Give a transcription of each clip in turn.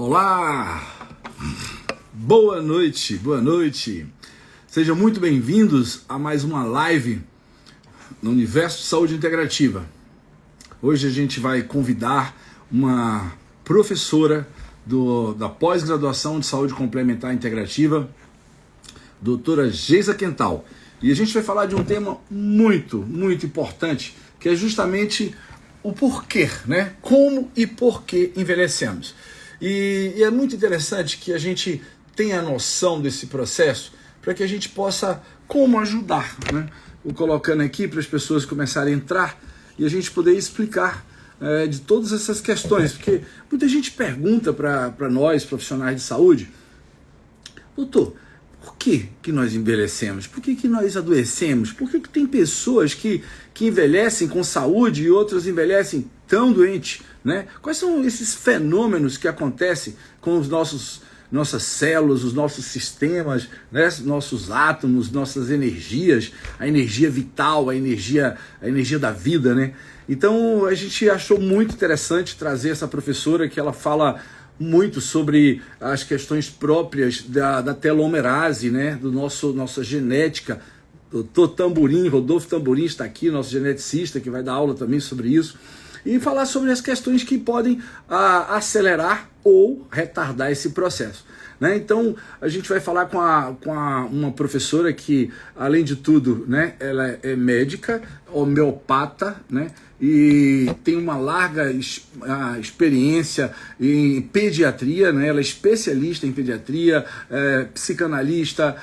Olá, boa noite, boa noite. Sejam muito bem-vindos a mais uma live no Universo de Saúde Integrativa. Hoje a gente vai convidar uma professora da pós-graduação de Saúde Complementar Integrativa, doutora Geisa Quental. E a gente vai falar de um tema muito importante, que é justamente o porquê, né? Como e por que envelhecemos. E é muito interessante que a gente tenha noção desse processo para que a gente possa como ajudar, né? Vou colocando aqui para as pessoas começarem a entrar e a gente poder explicar de todas essas questões, porque muita gente pergunta para nós, profissionais de saúde, doutor, por que nós envelhecemos? Por que nós adoecemos? Por que tem pessoas que envelhecem com saúde e outras envelhecem tão doentes, né? Quais são esses fenômenos que acontecem com os nossas células, os nossos sistemas, né? Nossos átomos, nossas energias, a energia vital, a energia da vida, né? Então a gente achou muito interessante trazer essa professora que ela fala muito sobre as questões próprias da telomerase, né? Nossa genética. Doutor Tamburim, Rodolfo Tamburim está aqui, nosso geneticista, que vai dar aula também sobre isso, e falar sobre as questões que podem acelerar ou retardar esse processo, né? Então a gente vai falar com uma professora que, além de tudo, né, ela é médica, homeopata, né, e tem uma larga experiência em pediatria, né? Ela é especialista em pediatria, psicanalista,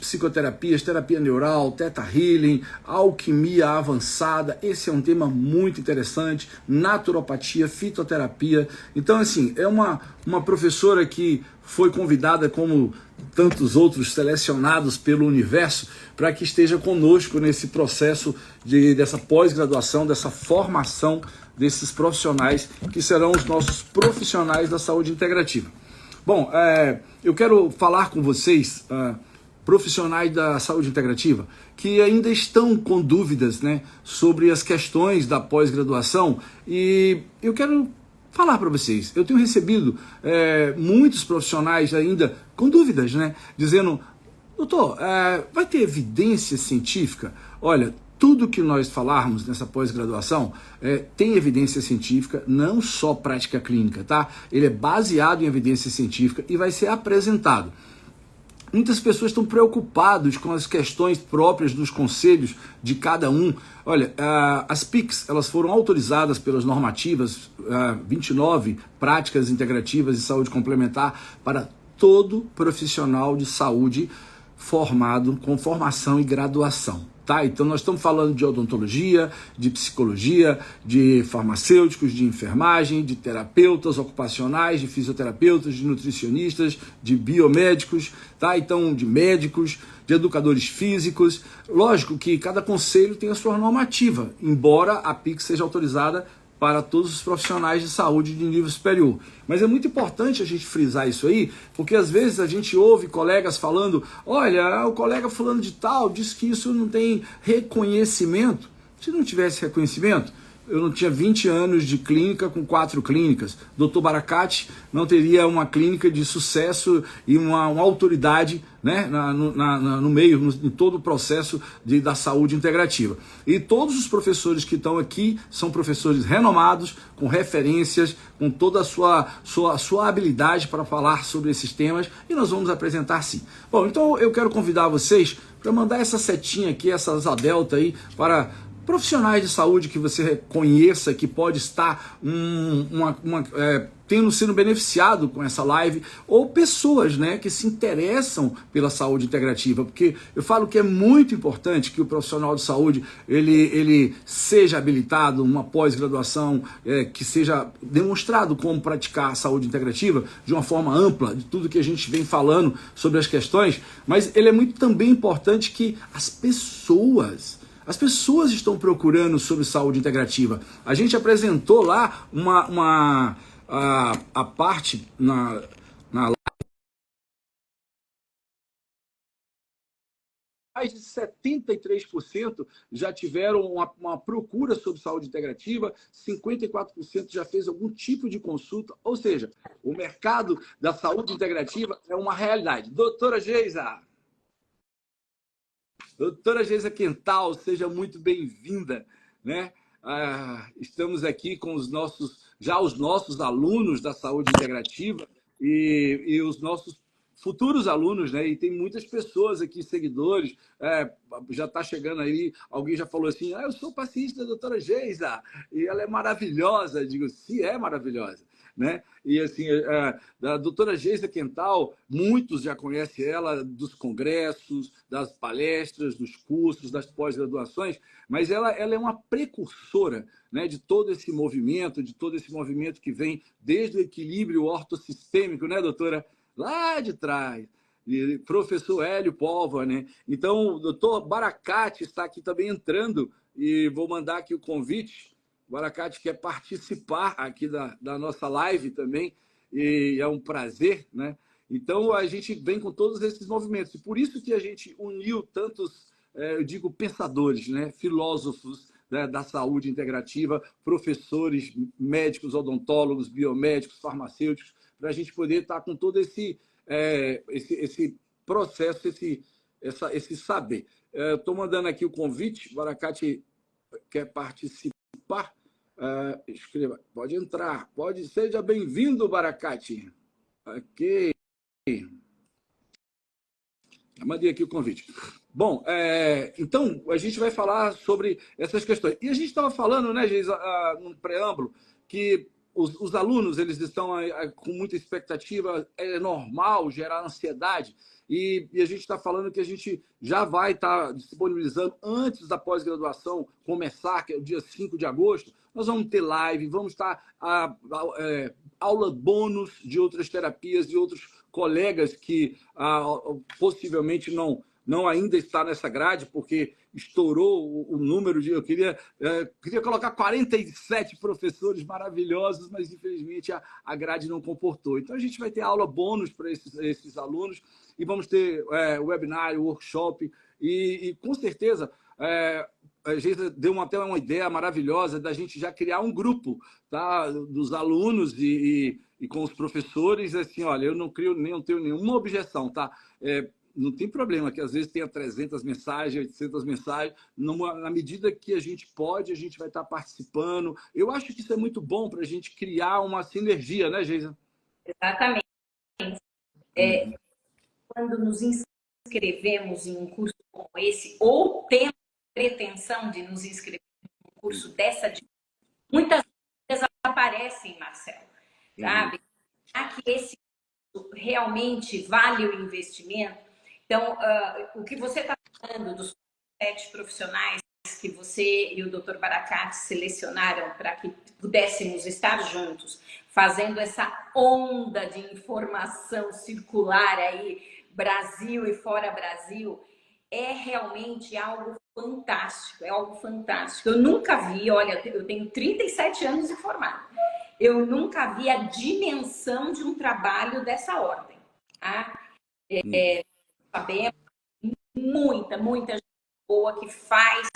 psicoterapias, terapia neural, Theta Healing, alquimia avançada. Esse é um tema muito interessante, naturopatia, fitoterapia. Então, assim, é uma professora que foi convidada, como tantos outros selecionados pelo universo, para que esteja conosco nesse processo dessa pós-graduação, dessa formação desses profissionais que serão os nossos profissionais da saúde integrativa. Bom, eu quero falar com vocês, profissionais da saúde integrativa, que ainda estão com dúvidas, né, sobre as questões da pós-graduação, e eu quero falar para vocês, eu tenho recebido muitos profissionais ainda com dúvidas, né? Dizendo, doutor, vai ter evidência científica? Olha, tudo que nós falarmos nessa pós-graduação tem evidência científica, não só prática clínica, tá? Ele é baseado em evidência científica e vai ser apresentado. Muitas pessoas estão preocupadas com as questões próprias dos conselhos de cada um. Olha, as PICs, elas foram autorizadas pelas normativas 29 práticas integrativas de saúde complementar para todo profissional de saúde formado com formação e graduação. Tá? Então nós estamos falando de odontologia, de psicologia, de farmacêuticos, de enfermagem, de terapeutas ocupacionais, de fisioterapeutas, de nutricionistas, de biomédicos, tá? Então de médicos, de educadores físicos. Lógico que cada conselho tem a sua normativa, embora a PIC seja autorizada para todos os profissionais de saúde de nível superior. Mas é muito importante a gente frisar isso aí, porque às vezes a gente ouve colegas falando, olha, o colega fulano de tal disse que isso não tem reconhecimento. Se não tivesse reconhecimento, eu não tinha 20 anos de clínica com 4 clínicas. Dr. Baracate não teria uma clínica de sucesso e uma autoridade, né, no meio, em todo o processo da saúde integrativa. E todos os professores que estão aqui são professores renomados, com referências, com toda a sua habilidade para falar sobre esses temas, e nós vamos apresentar sim. Bom, então eu quero convidar vocês para mandar essa setinha aqui, essa asa delta aí, para profissionais de saúde que você reconheça que pode estar tendo sido beneficiado com essa live, ou pessoas, né, que se interessam pela saúde integrativa, porque eu falo que é muito importante que o profissional de saúde ele seja habilitado, uma pós-graduação que seja demonstrado como praticar a saúde integrativa de uma forma ampla, de tudo que a gente vem falando sobre as questões, mas ele é muito também importante que as pessoas estão procurando sobre saúde integrativa. A gente apresentou lá a parte na mais de 73% já tiveram uma procura sobre saúde integrativa, 54% já fez algum tipo de consulta, ou seja, o mercado da saúde integrativa é uma realidade. Doutora Geisa Quental, seja muito bem-vinda, né? Estamos aqui com os nossos alunos da saúde integrativa e os nossos futuros alunos, né? E tem muitas pessoas aqui, seguidores, já está chegando aí, alguém já falou assim, eu sou paciente da doutora Geisa, e ela é maravilhosa. Eu digo, sim, é maravilhosa. Né? E assim, a doutora Geisa Quental, muitos já conhecem ela dos congressos, das palestras, dos cursos, das pós-graduações, mas ela é uma precursora, né, de todo esse movimento que vem desde o equilíbrio ortossistêmico, né, doutora? Lá de trás. E professor Hélio Póvoa, né? Então, o doutor Baracate está aqui também entrando e vou mandar aqui o convite. O Baracate quer participar aqui da nossa live também, e é um prazer, né? Então, a gente vem com todos esses movimentos. E por isso que a gente uniu tantos, eu digo, pensadores, né? Filósofos, né, da saúde integrativa, professores, médicos, odontólogos, biomédicos, farmacêuticos, para a gente poder estar com todo esse processo, esse saber. Estou mandando aqui o convite, o Baracate quer participar. Escreva, pode entrar, seja bem-vindo, Baracate. Ok. Eu mandei aqui o convite. Bom, então a gente vai falar sobre essas questões. E a gente estava falando, né, Geisa, no preâmbulo, que os alunos eles estão com muita expectativa, é normal gerar ansiedade, e a gente está falando que a gente já vai estar disponibilizando antes da pós-graduação começar, que é o dia 5 de agosto, nós vamos ter live, vamos estar aula bônus de outras terapias, de outros colegas que possivelmente não ainda está nessa grade, porque estourou o número de... Eu queria colocar 47 professores maravilhosos, mas infelizmente a grade não comportou. Então a gente vai ter aula bônus para esses alunos e vamos ter webinário, workshop e com certeza... a gente deu até uma ideia maravilhosa da gente já criar um grupo, tá, dos alunos e com os professores, assim, olha, eu não tenho nenhuma objeção, tá? Não tem problema que às vezes tenha 300 mensagens, 800 mensagens, na medida que a gente pode, a gente vai estar participando. Eu acho que isso é muito bom para a gente criar uma sinergia, né, Geisa? Exatamente. Quando nos inscrevemos em um curso como esse, ou temos pretensão de nos inscrever em um curso dessa, muitas vezes aparecem, Marcelo, sabe? Será que esse realmente vale o investimento? Então, o que você está falando dos 7 profissionais que você e o Dr. Baracate selecionaram para que pudéssemos estar juntos, fazendo essa onda de informação circular aí, Brasil e fora Brasil, é realmente algo fantástico, é algo fantástico. Eu nunca vi, olha, eu tenho 37 anos de formado, eu nunca vi a dimensão de um trabalho dessa ordem. Tá? Sabemos muita gente boa que faz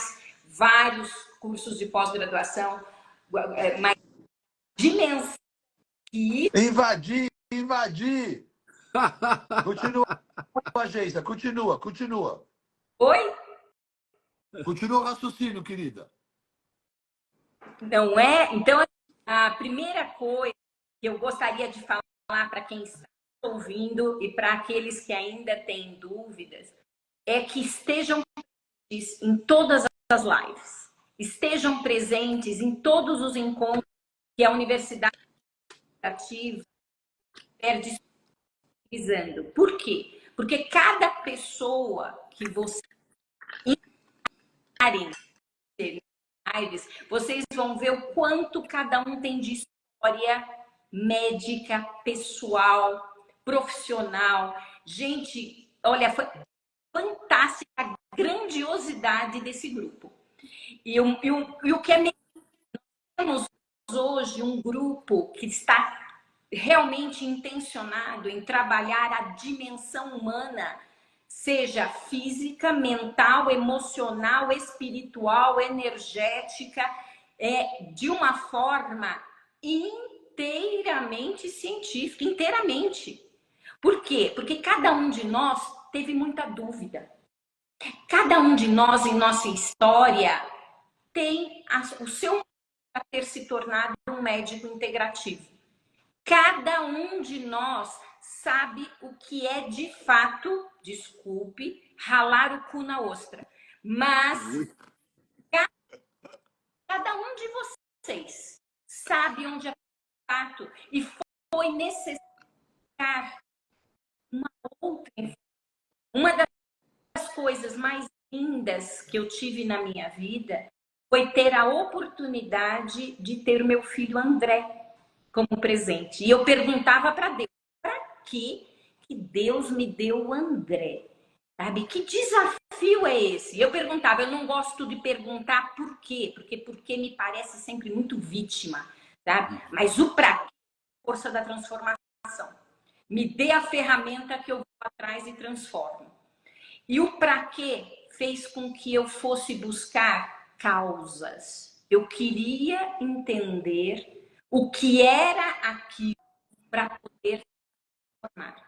vários cursos de pós-graduação, mas dimensão que... Invadir! Continua, Geisa, continua. Oi? Continua o raciocínio, querida. Não é? Então, a primeira coisa que eu gostaria de falar para quem está ouvindo e para aqueles que ainda têm dúvidas é que estejam presentes em todas as lives, estejam presentes em todos os encontros que a Universidade Ativa está disponibilizando. Por quê? Porque cada pessoa que você lives, vocês vão ver o quanto cada um tem de história médica, pessoal, profissional. Gente, olha, foi fantástica a grandiosidade desse grupo. E o que é mesmo, temos hoje um grupo que está realmente intencionado em trabalhar a dimensão humana seja física, mental, emocional, espiritual, energética, de uma forma inteiramente científica, inteiramente. Por quê? Porque cada um de nós teve muita dúvida. Cada um de nós, em nossa história, tem o seu a ter se tornado um médico integrativo. Cada um de nós sabe o que é de fato, desculpe, ralar o cu na ostra. Mas cada um de vocês sabe onde é o fato e foi necessário uma outra. Uma das coisas mais lindas que eu tive na minha vida foi ter a oportunidade de ter o meu filho André como presente. E eu perguntava para Deus, para que Deus me deu o André? Sabe? Que desafio é esse? Eu perguntava, eu não gosto de perguntar por quê, porque me parece sempre muito vítima, sabe? Mas o para quê, força da transformação. Me dê a ferramenta que eu vou atrás e transformo. E o para quê fez com que eu fosse buscar causas. Eu queria entender o que era aquilo para poder transformar.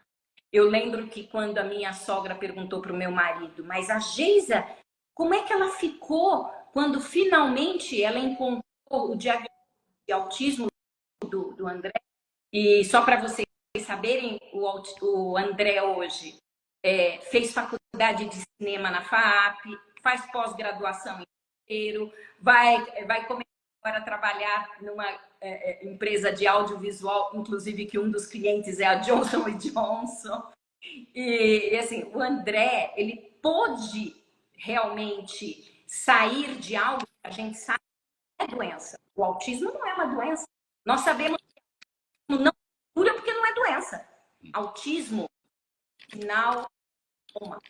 Eu lembro que quando a minha sogra perguntou para o meu marido, mas a Geisa, como é que ela ficou quando finalmente ela encontrou o diagnóstico de autismo do André? E só para vocês saberem, o André hoje fez faculdade de cinema na FAAP, faz pós-graduação em roteiro, vai começar agora a trabalhar numa empresa de audiovisual, inclusive que um dos clientes é a Johnson Johnson. E assim, o André, ele pôde realmente sair de algo que a gente sabe que é doença. O autismo não é uma doença. Nós sabemos que não cura porque não é doença. Autismo, final, uma.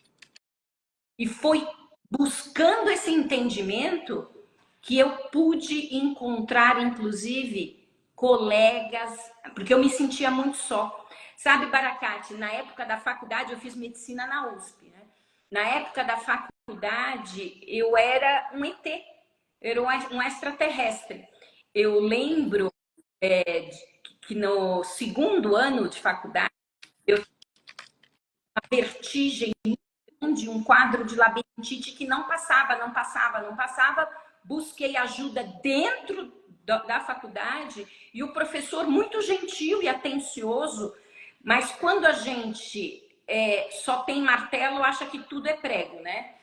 E foi buscando esse entendimento que eu pude encontrar, inclusive, colegas, porque eu me sentia muito só. Sabe, Baracate, na época da faculdade, eu fiz medicina na USP, né? Na época da faculdade, eu era um ET, era um extraterrestre. Eu lembro que no segundo ano de faculdade, eu tive uma vertigem de um quadro de labirintite que não passava. Busquei ajuda dentro da faculdade e o professor muito gentil e atencioso, mas quando a gente só tem martelo, acha que tudo é prego, né?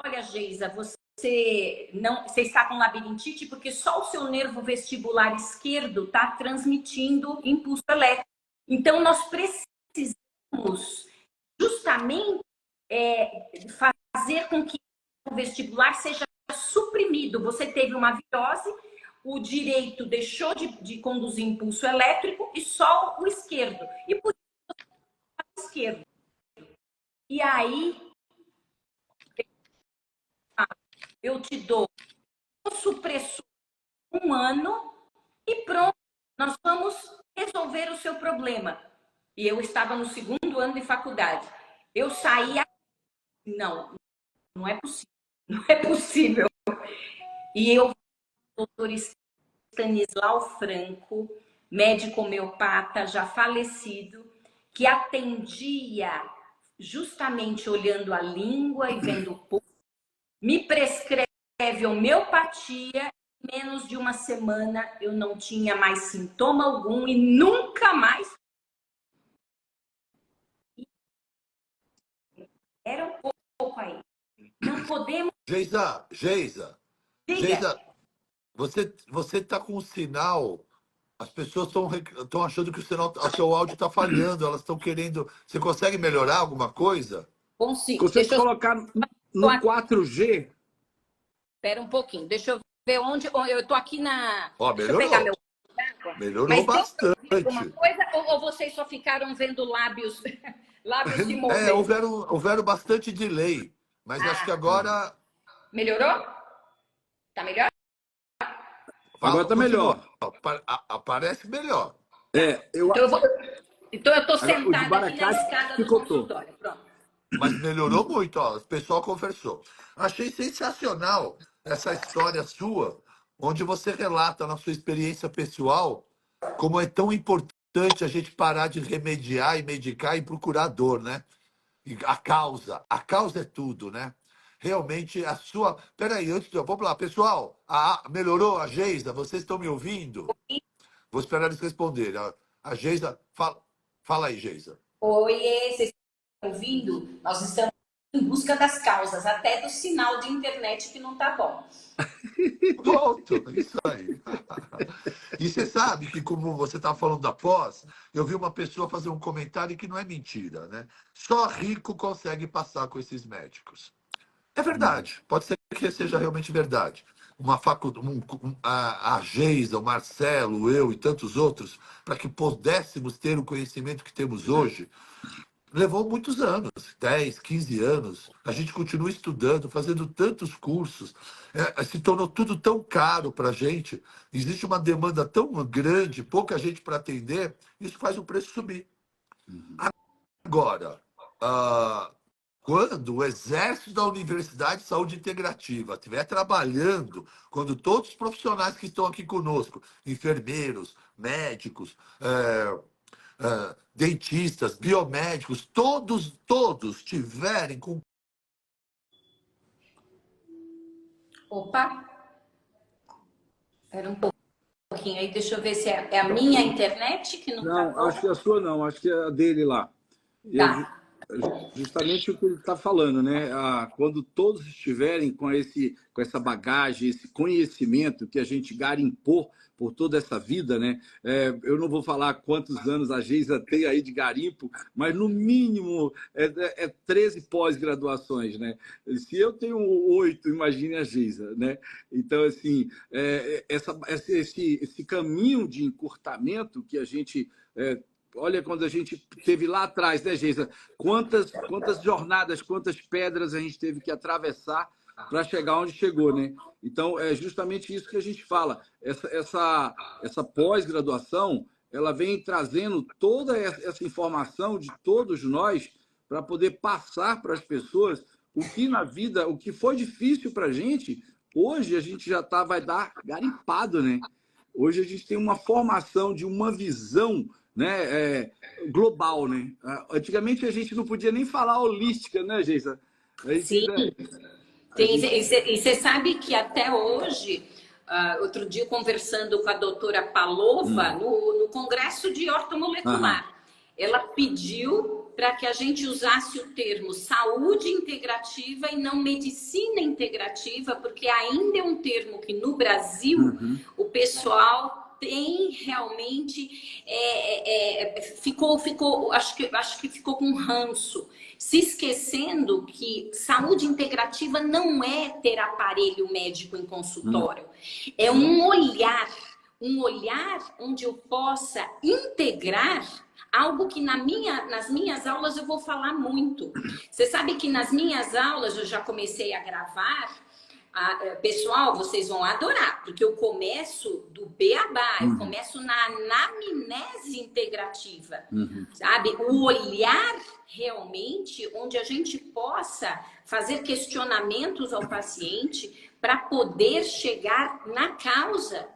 Olha, Geisa, você está com labirintite porque só o seu nervo vestibular esquerdo está transmitindo impulso elétrico. Então, nós precisamos justamente fazer com que o vestibular seja suprimido. Você teve uma virose, o direito deixou de conduzir impulso elétrico e só o esquerdo. E por isso o esquerdo. E aí eu te dou um supressor 1 ano e pronto, nós vamos resolver o seu problema. E eu estava no segundo ano de faculdade. Eu saía, não é possível, não é possível. E eu, doutor Stanislau Franco, médico homeopata já falecido, que atendia justamente olhando a língua e vendo o pulso, me prescreve homeopatia. Em menos de uma semana eu não tinha mais sintoma algum e nunca mais. Era um pouco aí. Não podemos. Geisa, você está com um sinal. As pessoas estão achando que o seu áudio está falhando, elas estão querendo. Você consegue melhorar alguma coisa? Consigo. Consegue colocar no 4G? Espera um pouquinho, deixa eu ver onde. Eu estou aqui na. Ó, deixa eu pegar meu. Melhorou bastante. Alguma coisa, ou vocês só ficaram vendo lábios se movendo? Houveram bastante delay, mas acho que agora. Melhorou? Tá melhor? Agora tá melhor. Aparece melhor. Então eu vou. Então eu estou Agora, o de sentada aqui na Baracate escada do picotou. consultório. Pronto. Mas melhorou muito, ó. O pessoal conversou. Achei sensacional essa história sua, onde você relata na sua experiência pessoal como é tão importante a gente parar de remediar e medicar e procurar dor, né? E a causa é tudo, né? Realmente a sua. Peraí, antes de. Vamos lá, pessoal. Melhorou a Geisa? Vocês estão me ouvindo? Vou esperar eles responderem. A Geisa. Fala aí, Geisa. Oiê, vocês estão ouvindo? Nós estamos em busca das causas, até do sinal de internet que não tá bom. Pronto, isso aí. E você sabe que, como você estava falando da pós, eu vi uma pessoa fazer um comentário que não é mentira, né? Só rico consegue passar com esses médicos. É verdade, pode ser que seja realmente verdade. Uma faculdade, a Geisa, o Marcelo, eu e tantos outros, para que pudéssemos ter o conhecimento que temos hoje, levou muitos anos, 10, 15 anos. A gente continua estudando, fazendo tantos cursos. Se tornou tudo tão caro para a gente. Existe uma demanda tão grande, pouca gente para atender, isso faz o preço subir. Agora, quando o exército da Universidade de Saúde Integrativa estiver trabalhando, quando todos os profissionais que estão aqui conosco, enfermeiros, médicos, dentistas, biomédicos, todos tiverem com. Opa, era um pouquinho aí, deixa eu ver se é a minha internet que não tá Não, boa. acho que é a sua não, acho que é a dele lá. Tá. Justamente o que ele está falando, né? Quando todos estiverem com essa bagagem, esse conhecimento que a gente garimpou por toda essa vida, né? Eu não vou falar quantos anos a Geisa tem aí de garimpo, mas no mínimo 13 pós-graduações, né? Se eu tenho 8, imagine a Geisa, né? Então, assim, esse caminho de encurtamento que a gente olha, quando a gente teve lá atrás, né, Geisa? Quantas jornadas, quantas pedras a gente teve que atravessar para chegar onde chegou, né? Então, é justamente isso que a gente fala. Essa pós-graduação, ela vem trazendo toda essa informação de todos nós para poder passar para as pessoas o que na vida, o que foi difícil para a gente, hoje a gente já vai dar garimpado, né? Hoje a gente tem uma formação de uma visão, né, global, né? Antigamente a gente não podia nem falar holística, né, Geisa? Sim. E você sabe que até hoje, outro dia conversando com a doutora Palova, no Congresso de Ortomolecular, ela pediu para que a gente usasse o termo saúde integrativa e não medicina integrativa, porque ainda é um termo que no Brasil o pessoal tem realmente acho que ficou com ranço, se esquecendo que saúde integrativa não é ter aparelho médico em consultório, é um olhar onde eu possa integrar algo que nas minhas aulas eu vou falar muito. Você sabe que nas minhas aulas eu já comecei a gravar. Pessoal, vocês vão adorar, porque eu começo do beabá, eu começo na anamnese integrativa, sabe? O olhar realmente onde a gente possa fazer questionamentos ao paciente para poder chegar na causa.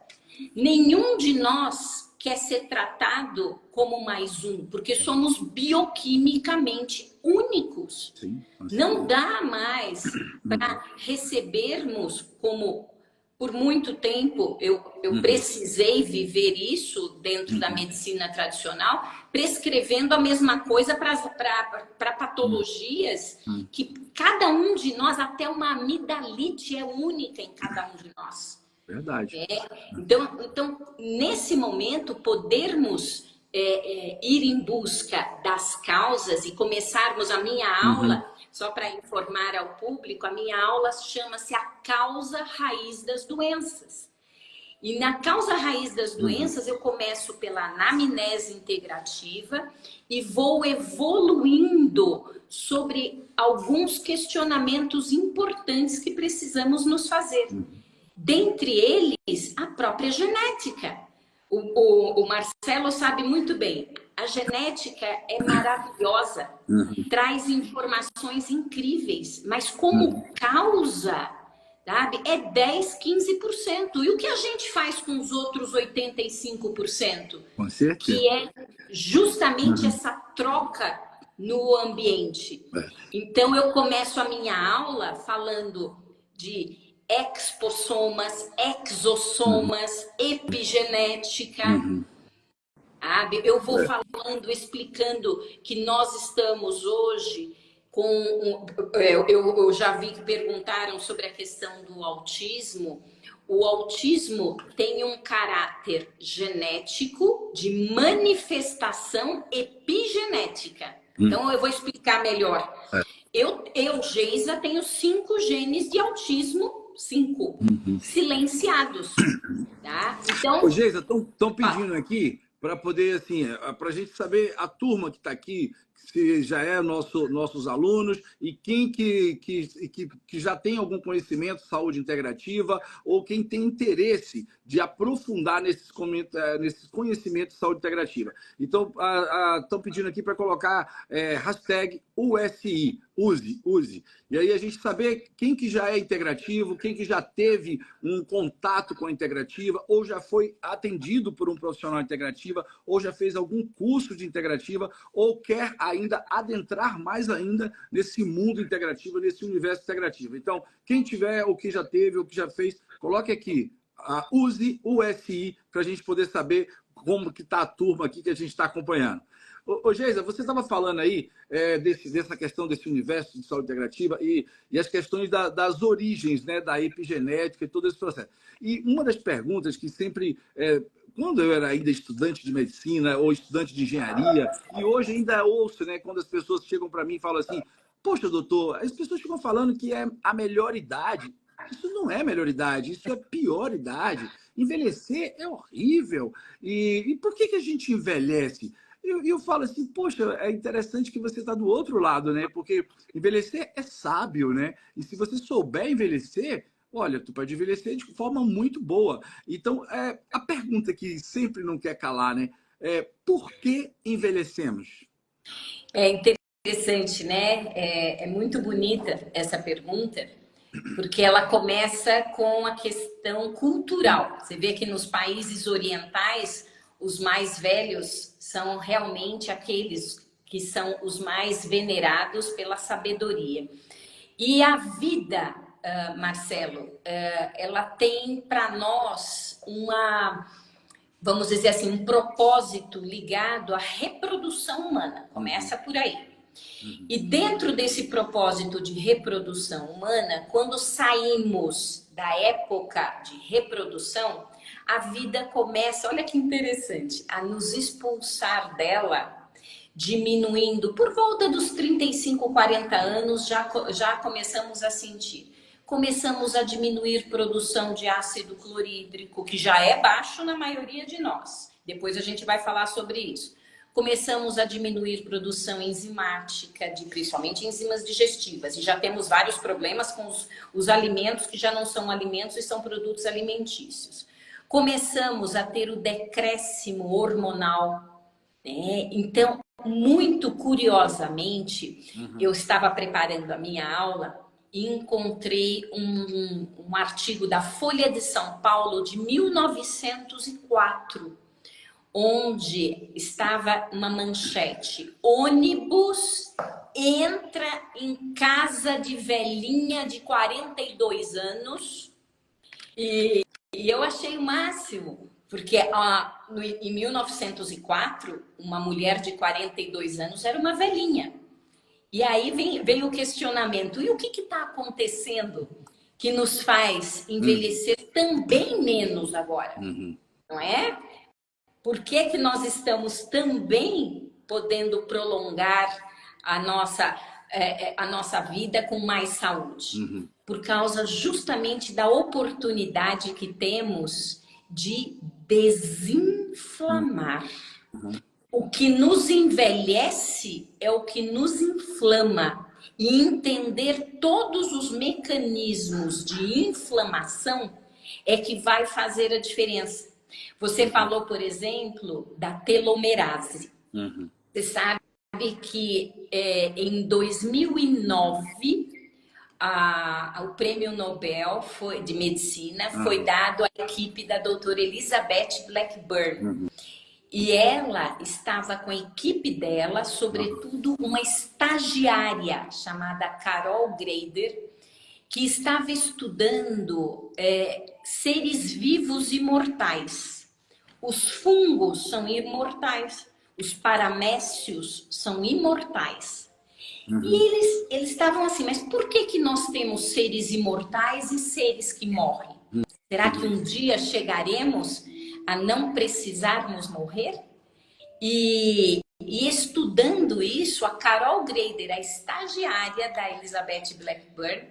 Nenhum de nós quer ser tratado como mais um, porque somos bioquimicamente únicos. Sim, não dá mais para recebermos como por muito tempo eu precisei viver isso dentro da medicina tradicional, prescrevendo a mesma coisa para patologias que cada um de nós, até uma amidalite é única em cada um de nós. Verdade. Então, nesse momento, podermos ir em busca das causas e começarmos a minha aula, só para informar ao público, a minha aula chama-se A Causa Raiz das Doenças. E na causa raiz das doenças, eu começo pela anamnese integrativa e vou evoluindo sobre alguns questionamentos importantes que precisamos nos fazer. Dentre eles, a própria genética. O Marcelo sabe muito bem. A genética é maravilhosa, traz informações incríveis, mas como causa, sabe, é 10, 15%. E o que a gente faz com os outros 85%? Com certeza. Que é justamente essa troca no ambiente. Então, eu começo a minha aula falando de expossomas, exossomas, epigenética. Sabe? Eu vou falando, explicando que nós estamos hoje com... Eu já vi que perguntaram sobre a questão do autismo. O autismo tem um caráter genético de manifestação epigenética. Então, eu vou explicar melhor. Eu, Geisa, tenho 5 genes de autismo, 5, silenciados. Tá? Então, Ô, Geisa, estão pedindo aqui para poder, assim, para a gente saber a turma que está aqui, se já é nossos alunos e quem que já tem algum conhecimento de saúde integrativa ou quem tem interesse de aprofundar nesses conhecimentos de saúde integrativa. Então, estão pedindo aqui para colocar hashtag USI, use. E aí a gente saber quem que já é integrativo, quem que já teve um contato com a integrativa, ou já foi atendido por um profissional integrativa, ou já fez algum curso de integrativa, ou quer ainda adentrar mais ainda nesse mundo integrativo, nesse universo integrativo. Então, quem tiver, ou que já teve, ou que já fez, coloque aqui, use USI, para a gente poder saber como que está a turma aqui que a gente está acompanhando. Ô, Geisa, você estava falando aí dessa questão desse universo de saúde integrativa e as questões das origens, né, da epigenética e todo esse processo. E uma das perguntas que sempre... quando eu era ainda estudante de medicina ou estudante de engenharia, e hoje ainda ouço, né, quando as pessoas chegam para mim e falam assim, poxa, doutor, as pessoas ficam falando que é a melhor idade. Isso não é melhor idade, isso é pior idade. Envelhecer é horrível. E por que a gente envelhece? Eu falo assim, poxa, é interessante que você está do outro lado, né? Porque envelhecer é sábio, né? E se você souber envelhecer, olha, tu pode envelhecer de forma muito boa. Então, a pergunta que sempre não quer calar, né? Por que envelhecemos? é interessante, né? É muito bonita essa pergunta, porque ela começa com a questão cultural. Você vê que nos países orientais, os mais velhos são realmente aqueles que são os mais venerados pela sabedoria. E a vida, Marcelo, ela tem para nós vamos dizer assim, um propósito ligado à reprodução humana. Começa por aí. E dentro desse propósito de reprodução humana, quando saímos da época de reprodução, a vida começa, olha que interessante, a nos expulsar dela, diminuindo por volta dos 35, 40 anos, já começamos a sentir. Começamos a diminuir produção de ácido clorídrico, que já é baixo na maioria de nós. Depois a gente vai falar sobre isso. Começamos a diminuir produção enzimática, principalmente enzimas digestivas. E já temos vários problemas com os alimentos que já não são alimentos e são produtos alimentícios. Começamos a ter o decréscimo hormonal, né? Então, muito curiosamente, eu estava preparando a minha aula e encontrei um artigo da Folha de São Paulo de 1904, onde estava uma manchete: ônibus entra em casa de velhinha de 42 anos. E eu achei o máximo, porque em 1904, uma mulher de 42 anos era uma velhinha. E aí vem o questionamento: e o que está acontecendo que nos faz envelhecer também menos agora? Não é? Por que nós estamos também podendo prolongar a nossa vida com mais saúde? Por causa justamente da oportunidade que temos de desinflamar. O que nos envelhece é o que nos inflama. E entender todos os mecanismos de inflamação é que vai fazer a diferença. Você falou, por exemplo, da telomerase. Você sabe que em 2009 o prêmio Nobel de Medicina foi dado à equipe da doutora Elizabeth Blackburn. E ela estava com a equipe dela, sobretudo uma estagiária chamada Carol Greider, que estava estudando seres vivos imortais. Os fungos são imortais, os paramécios são imortais. E eles estavam assim, mas por que nós temos seres imortais e seres que morrem? Será que um dia chegaremos a não precisarmos morrer? E estudando isso, a Carol Greider, a estagiária da Elizabeth Blackburn,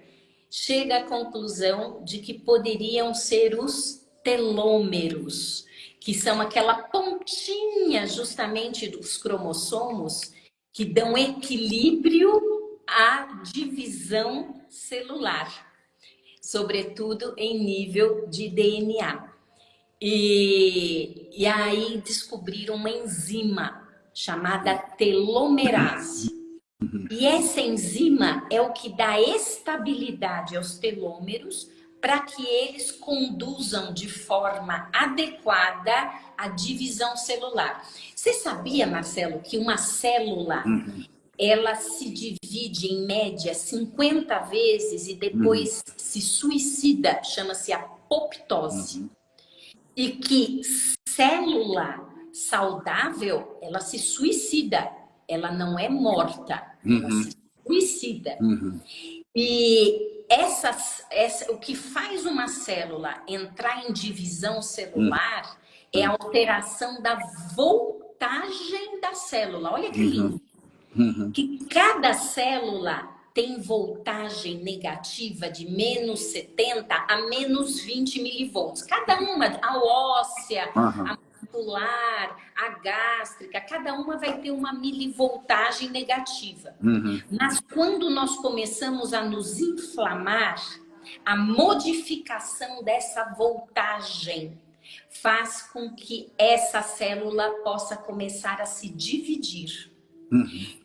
chega à conclusão de que poderiam ser os telômeros, que são aquela pontinha justamente dos cromossomos que dão equilíbrio à divisão celular, sobretudo em nível de DNA. E aí descobriram uma enzima chamada telomerase. E essa enzima é o que dá estabilidade aos telômeros para que eles conduzam de forma adequada a divisão celular. Você sabia, Marcelo, que uma célula ela se divide em média 50 vezes e depois se suicida, chama-se apoptose. E que célula saudável, ela se suicida, ela não é morta, ela se suicida. E o que faz uma célula entrar em divisão celular é a alteração da voltagem da célula. Olha que lindo. Que cada célula tem voltagem negativa de menos 70 a menos 20 milivolts. Cada uma, a óssea, a muscular, a gástrica, cada uma vai ter uma milivoltagem negativa. Mas quando nós começamos a nos inflamar, a modificação dessa voltagem faz com que essa célula possa começar a se dividir.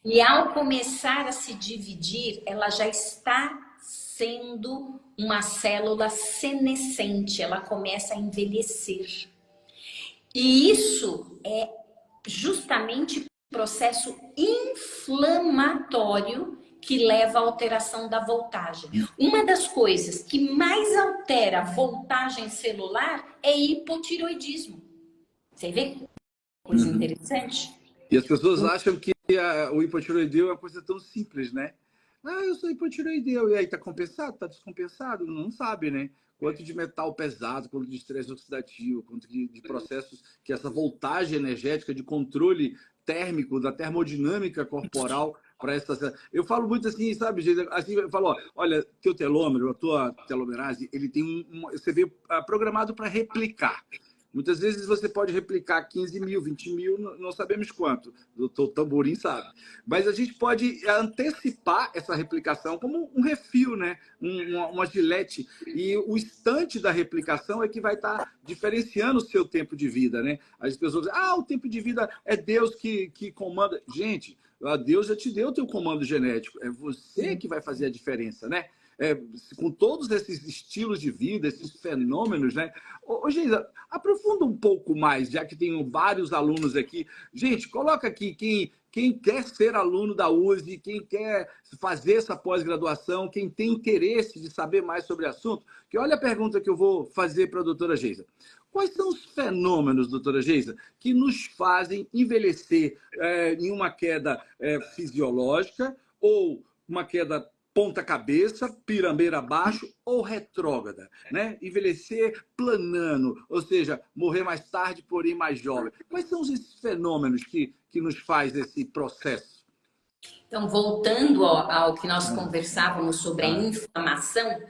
E ao começar a se dividir, ela já está sendo uma célula senescente, ela começa a envelhecer. E isso é justamente o processo inflamatório que leva à alteração da voltagem. Uma das coisas que mais altera a voltagem celular é hipotiroidismo. Você vê que coisa interessante? E as pessoas acham que o hipotireoideu é uma coisa tão simples, né? Eu sou hipotireoideu. E aí, tá compensado? Tá descompensado? Não sabe, né? Quanto de metal pesado, quanto de estresse oxidativo, quanto de processos que essa voltagem energética de controle térmico, da termodinâmica corporal para essa... Eu falo muito assim, sabe, gente? Assim, eu falo, olha, teu telômero, a tua telomerase, ele tem você veio programado para replicar. Muitas vezes você pode replicar 15 mil, 20 mil, não sabemos quanto. O tamborim sabe. Mas a gente pode antecipar essa replicação como um refil, né? Uma gilete. E o instante da replicação é que vai estar diferenciando o seu tempo de vida, né? As pessoas dizem, o tempo de vida é Deus que comanda. Gente, Deus já te deu o teu comando genético. É você que vai fazer a diferença, né? Com todos esses estilos de vida, esses fenômenos, né? Ô, Geisa, aprofunda um pouco mais, já que tenho vários alunos aqui. Gente, coloca aqui quem quer ser aluno da USE, quem quer fazer essa pós-graduação, quem tem interesse de saber mais sobre o assunto, que olha a pergunta que eu vou fazer para a doutora Geisa. Quais são os fenômenos, doutora Geisa, que nos fazem envelhecer em uma queda fisiológica ou uma queda ponta-cabeça, pirambeira abaixo ou retrógrada, né? Envelhecer planando, ou seja, morrer mais tarde, porém mais jovem. Quais são esses fenômenos que nos faz esse processo? Então, voltando ao que nós conversávamos sobre a inflamação,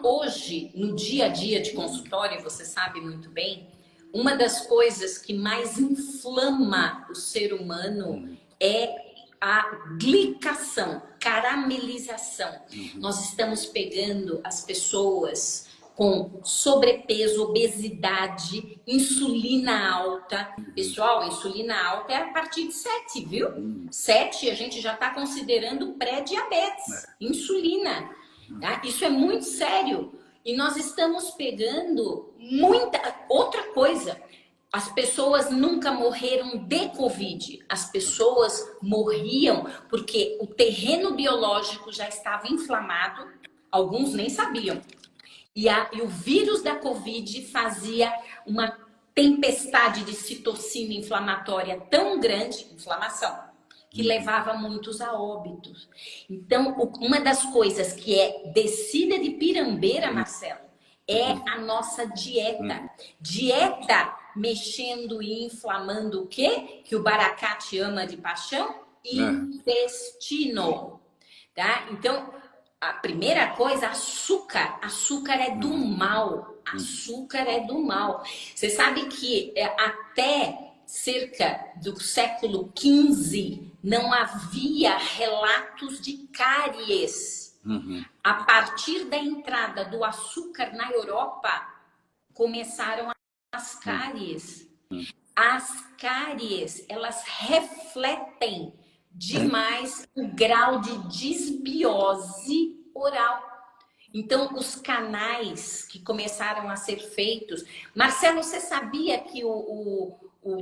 hoje, no dia a dia de consultório, você sabe muito bem, uma das coisas que mais inflama o ser humano é a glicação, caramelização. Nós estamos pegando as pessoas com sobrepeso, obesidade, insulina alta. Pessoal, insulina alta é a partir de 7, viu? 7 a gente já está considerando pré-diabetes, insulina. Tá? Isso é muito sério. E nós estamos pegando muita outra coisa. As pessoas nunca morreram de Covid. As pessoas morriam porque o terreno biológico já estava inflamado. Alguns nem sabiam. E o vírus da Covid fazia uma tempestade de citocina inflamatória tão grande, inflamação, que levava muitos a óbitos. Então, uma das coisas que é descida de pirambeira, Marcelo, é a nossa dieta. Dieta mexendo e inflamando o quê? Que o Baracate ama de paixão? Intestino. Tá? Então, a primeira coisa, açúcar. Açúcar é do mal. Açúcar é do mal. Você sabe que até cerca do século XV não havia relatos de cáries. A partir da entrada do açúcar na Europa, começaram as cáries. As cáries, elas refletem demais o grau de disbiose oral. Então, os canais que começaram a ser feitos... Marcelo, você sabia que o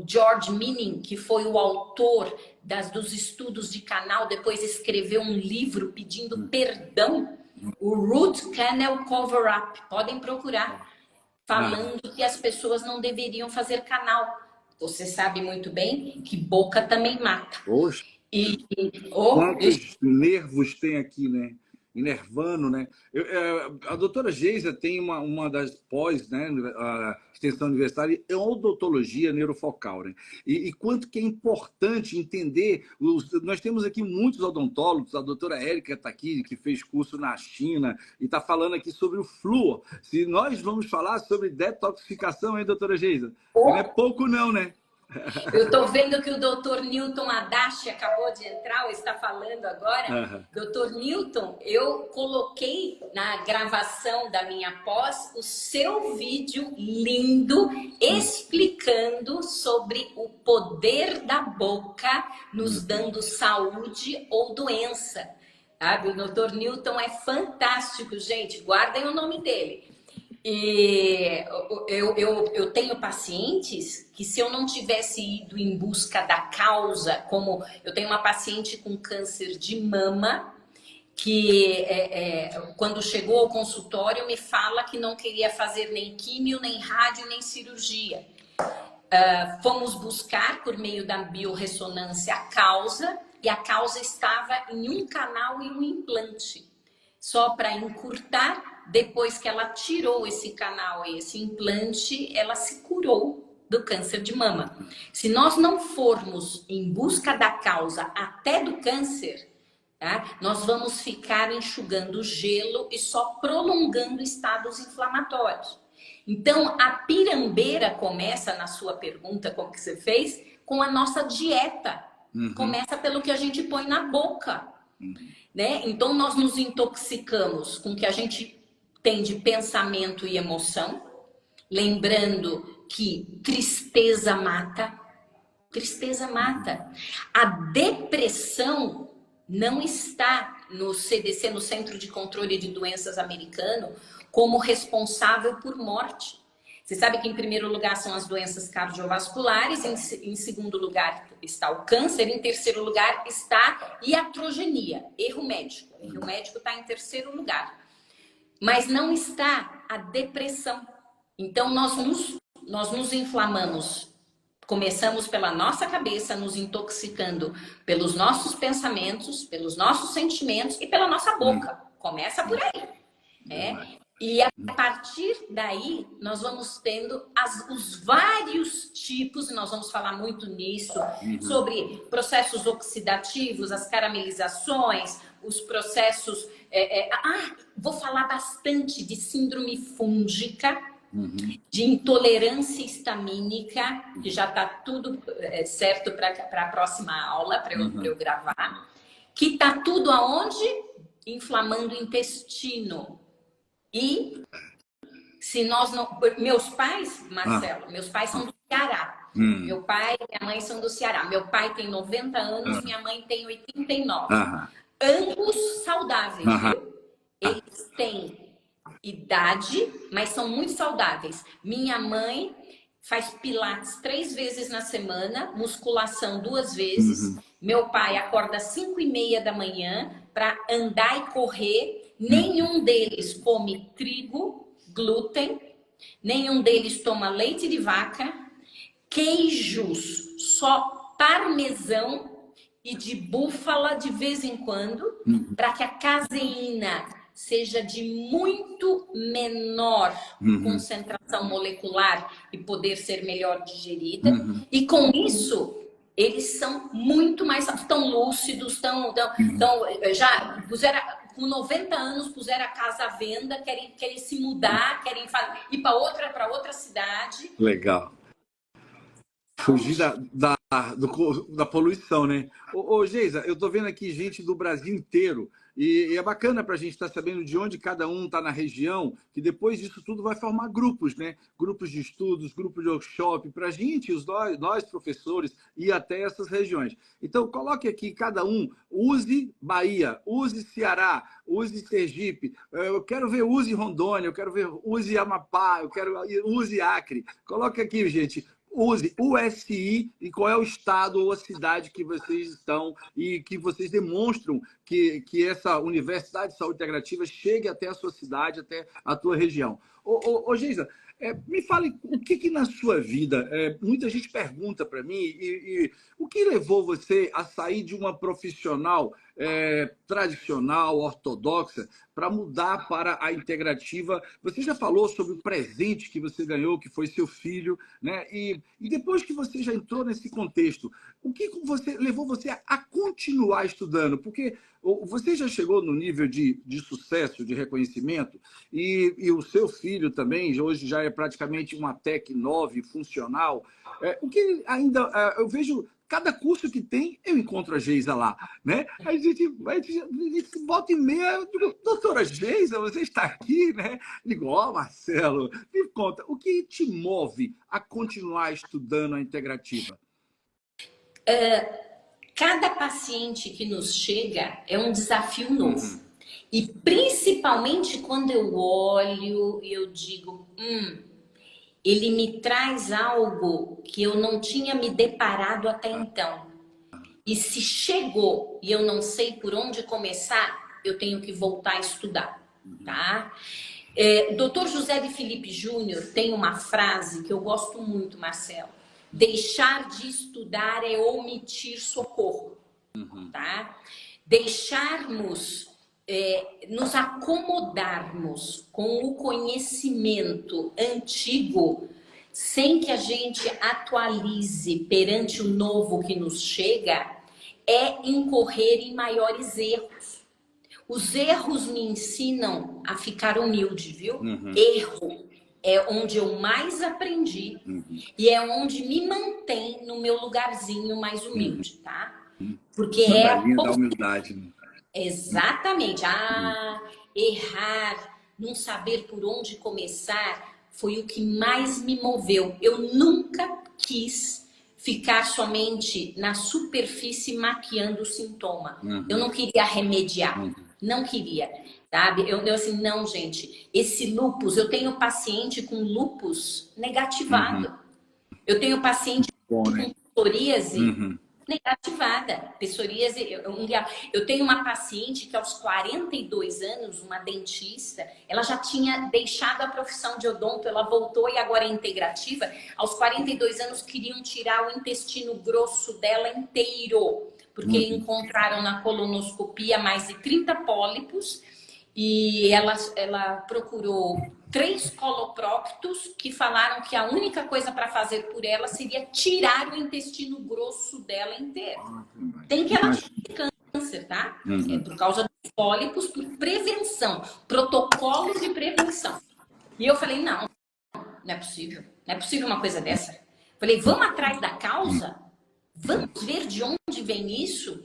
George Minning, que foi o autor dos estudos de canal, depois escreveu um livro pedindo perdão? O Root Canal Cover-Up. Podem procurar. Falando que as pessoas não deveriam fazer canal. Você sabe muito bem que boca também mata. Poxa, quantos nervos tem aqui, né? Inervando, né? A doutora Geisa tem uma das pós, né? A extensão universitária em odontologia neurofocal, né? E quanto que é importante entender, nós temos aqui muitos odontólogos, a doutora Érica está aqui, que fez curso na China, e está falando aqui sobre o flúor. Se nós vamos falar sobre detoxificação, hein, doutora Geisa? Não é pouco não, né? Eu estou vendo que o Dr. Newton Adachi acabou de entrar, ou está falando agora. Dr. Newton, eu coloquei na gravação da minha pós o seu vídeo lindo explicando sobre o poder da boca nos dando saúde ou doença. Sabe? O Dr. Newton é fantástico, gente. Guardem o nome dele. E eu tenho pacientes que, se eu não tivesse ido em busca da causa, como eu tenho uma paciente com câncer de mama, que quando chegou ao consultório me fala que não queria fazer nem químio, nem rádio, nem cirurgia. Fomos buscar por meio da biorressonância a causa, e a causa estava em um canal e um implante. Só para encurtar, depois que ela tirou esse canal e esse implante, ela se curou do câncer de mama. Se nós não formos em busca da causa até do câncer, tá? Nós vamos ficar enxugando gelo e só prolongando estados inflamatórios. Então, a pirambeira começa, na sua pergunta, como que você fez, com a nossa dieta. Começa pelo que a gente põe na boca. Né? Então, nós nos intoxicamos com o que a gente tem de pensamento e emoção. Lembrando que tristeza mata. Tristeza mata. A depressão não está no CDC, no Centro de Controle de Doenças americano, como responsável por morte. Você sabe que em primeiro lugar são as doenças cardiovasculares, em segundo lugar está o câncer, em terceiro lugar está iatrogenia, erro médico. Erro médico está em terceiro lugar. Mas não está a depressão. Então nós nos inflamamos. Começamos pela nossa cabeça, nos intoxicando pelos nossos pensamentos, pelos nossos sentimentos e pela nossa boca. Começa por aí. E a partir daí, nós vamos tendo os vários tipos, e nós vamos falar muito nisso, sobre processos oxidativos, as caramelizações, os processos... vou falar bastante de síndrome fúngica, de intolerância histamínica, que já está tudo certo para a próxima aula, para eu gravar, que está tudo aonde? Inflamando o intestino. E se nós não... Meus pais, Marcelo, meus pais são do Ceará. Meu pai e minha mãe são do Ceará. Meu pai tem 90 anos, minha mãe tem 89. Ambos saudáveis, viu? Eles têm idade, mas são muito saudáveis. Minha mãe faz pilates 3 vezes na semana, musculação 2 vezes. Meu pai acorda às 5h30 da manhã para andar e correr. Nenhum deles come trigo, glúten. Nenhum deles toma leite de vaca. Queijos, só parmesão e de búfala de vez em quando, para que a caseína seja de muito menor concentração molecular e poder ser melhor digerida. E com isso, eles são muito mais, estão lúcidos, já puseram, com 90 anos, puseram a casa à venda, querem se mudar, querem ir para outra cidade. Legal. Fugir da poluição, né? Ô, Geisa, eu tô vendo aqui gente do Brasil inteiro e é bacana para a gente estar sabendo de onde cada um está na região, que depois disso tudo vai formar grupos, né? Grupos de estudos, grupos de workshop, para a gente, nós professores, ir até essas regiões. Então, coloque aqui cada um, use Bahia, use Ceará, use Sergipe, eu quero ver use Rondônia, eu quero ver use Amapá, eu quero use Acre. Coloque aqui, gente. Use USI e qual é o estado ou a cidade que vocês estão e que vocês demonstram que essa Universidade de Saúde Integrativa chegue até a sua cidade, até a tua região. Ô Geisa, me fale o que na sua vida, muita gente pergunta para mim, e o que levou você a sair de uma profissional tradicional, ortodoxa, para mudar para a integrativa? Você já falou sobre o presente que você ganhou, que foi seu filho, né? E depois que você já entrou nesse contexto, o que levou você a continuar estudando? Porque você já chegou no nível de sucesso, de reconhecimento, e o seu filho também, hoje já é praticamente uma Tec 9 funcional. O que ainda... eu vejo... Cada curso que tem, eu encontro a Geisa lá, né? A gente volta e meia, eu digo, doutora Geisa, você está aqui, né? Digo, Marcelo, me conta, o que te move a continuar estudando a integrativa? Cada paciente que nos chega é um desafio novo. E principalmente quando eu olho e eu digo, ele me traz algo que eu não tinha me deparado até então. E se chegou e eu não sei por onde começar, eu tenho que voltar a estudar, tá? Dr. José de Felipe Júnior tem uma frase que eu gosto muito, Marcelo. Deixar de estudar é omitir socorro, tá? Deixarmos... nos acomodarmos com o conhecimento antigo sem que a gente atualize perante o novo que nos chega é incorrer em maiores erros. Os erros me ensinam a ficar humilde, viu? Erro é onde eu mais aprendi e é onde me mantém no meu lugarzinho mais humilde, tá? Porque é a da humildade, né? Exatamente. Errar, não saber por onde começar, foi o que mais me moveu. Eu nunca quis ficar somente na superfície maquiando o sintoma. Eu não queria remediar, não queria, sabe? Eu assim, não, gente, esse lúpus, eu tenho paciente com lúpus negativado. Eu tenho paciente com psoríase negativada, psoríase. Eu tenho uma paciente que aos 42 anos, uma dentista, ela já tinha deixado a profissão de odonto, ela voltou e agora é integrativa. Aos 42 anos queriam tirar o intestino grosso dela inteiro, porque encontraram na colonoscopia mais de 30 pólipos e ela procurou 3 coloproctos que falaram que a única coisa para fazer por ela seria tirar o intestino grosso dela inteiro. Tem que ela ter câncer, tá? É por causa dos pólipos, por prevenção, protocolo de prevenção. E eu falei, não é possível. Não é possível uma coisa dessa. Falei, vamos atrás da causa? Vamos ver de onde vem isso?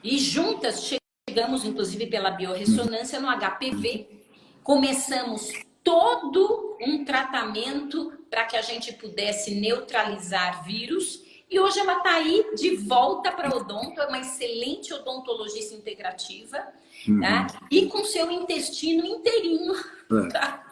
E juntas chegamos, inclusive pela biorressonância, no HPV. Começamos todo um tratamento para que a gente pudesse neutralizar vírus. E hoje ela está aí de volta para a odonto, é uma excelente odontologista integrativa, tá? E com seu intestino inteirinho. Tá?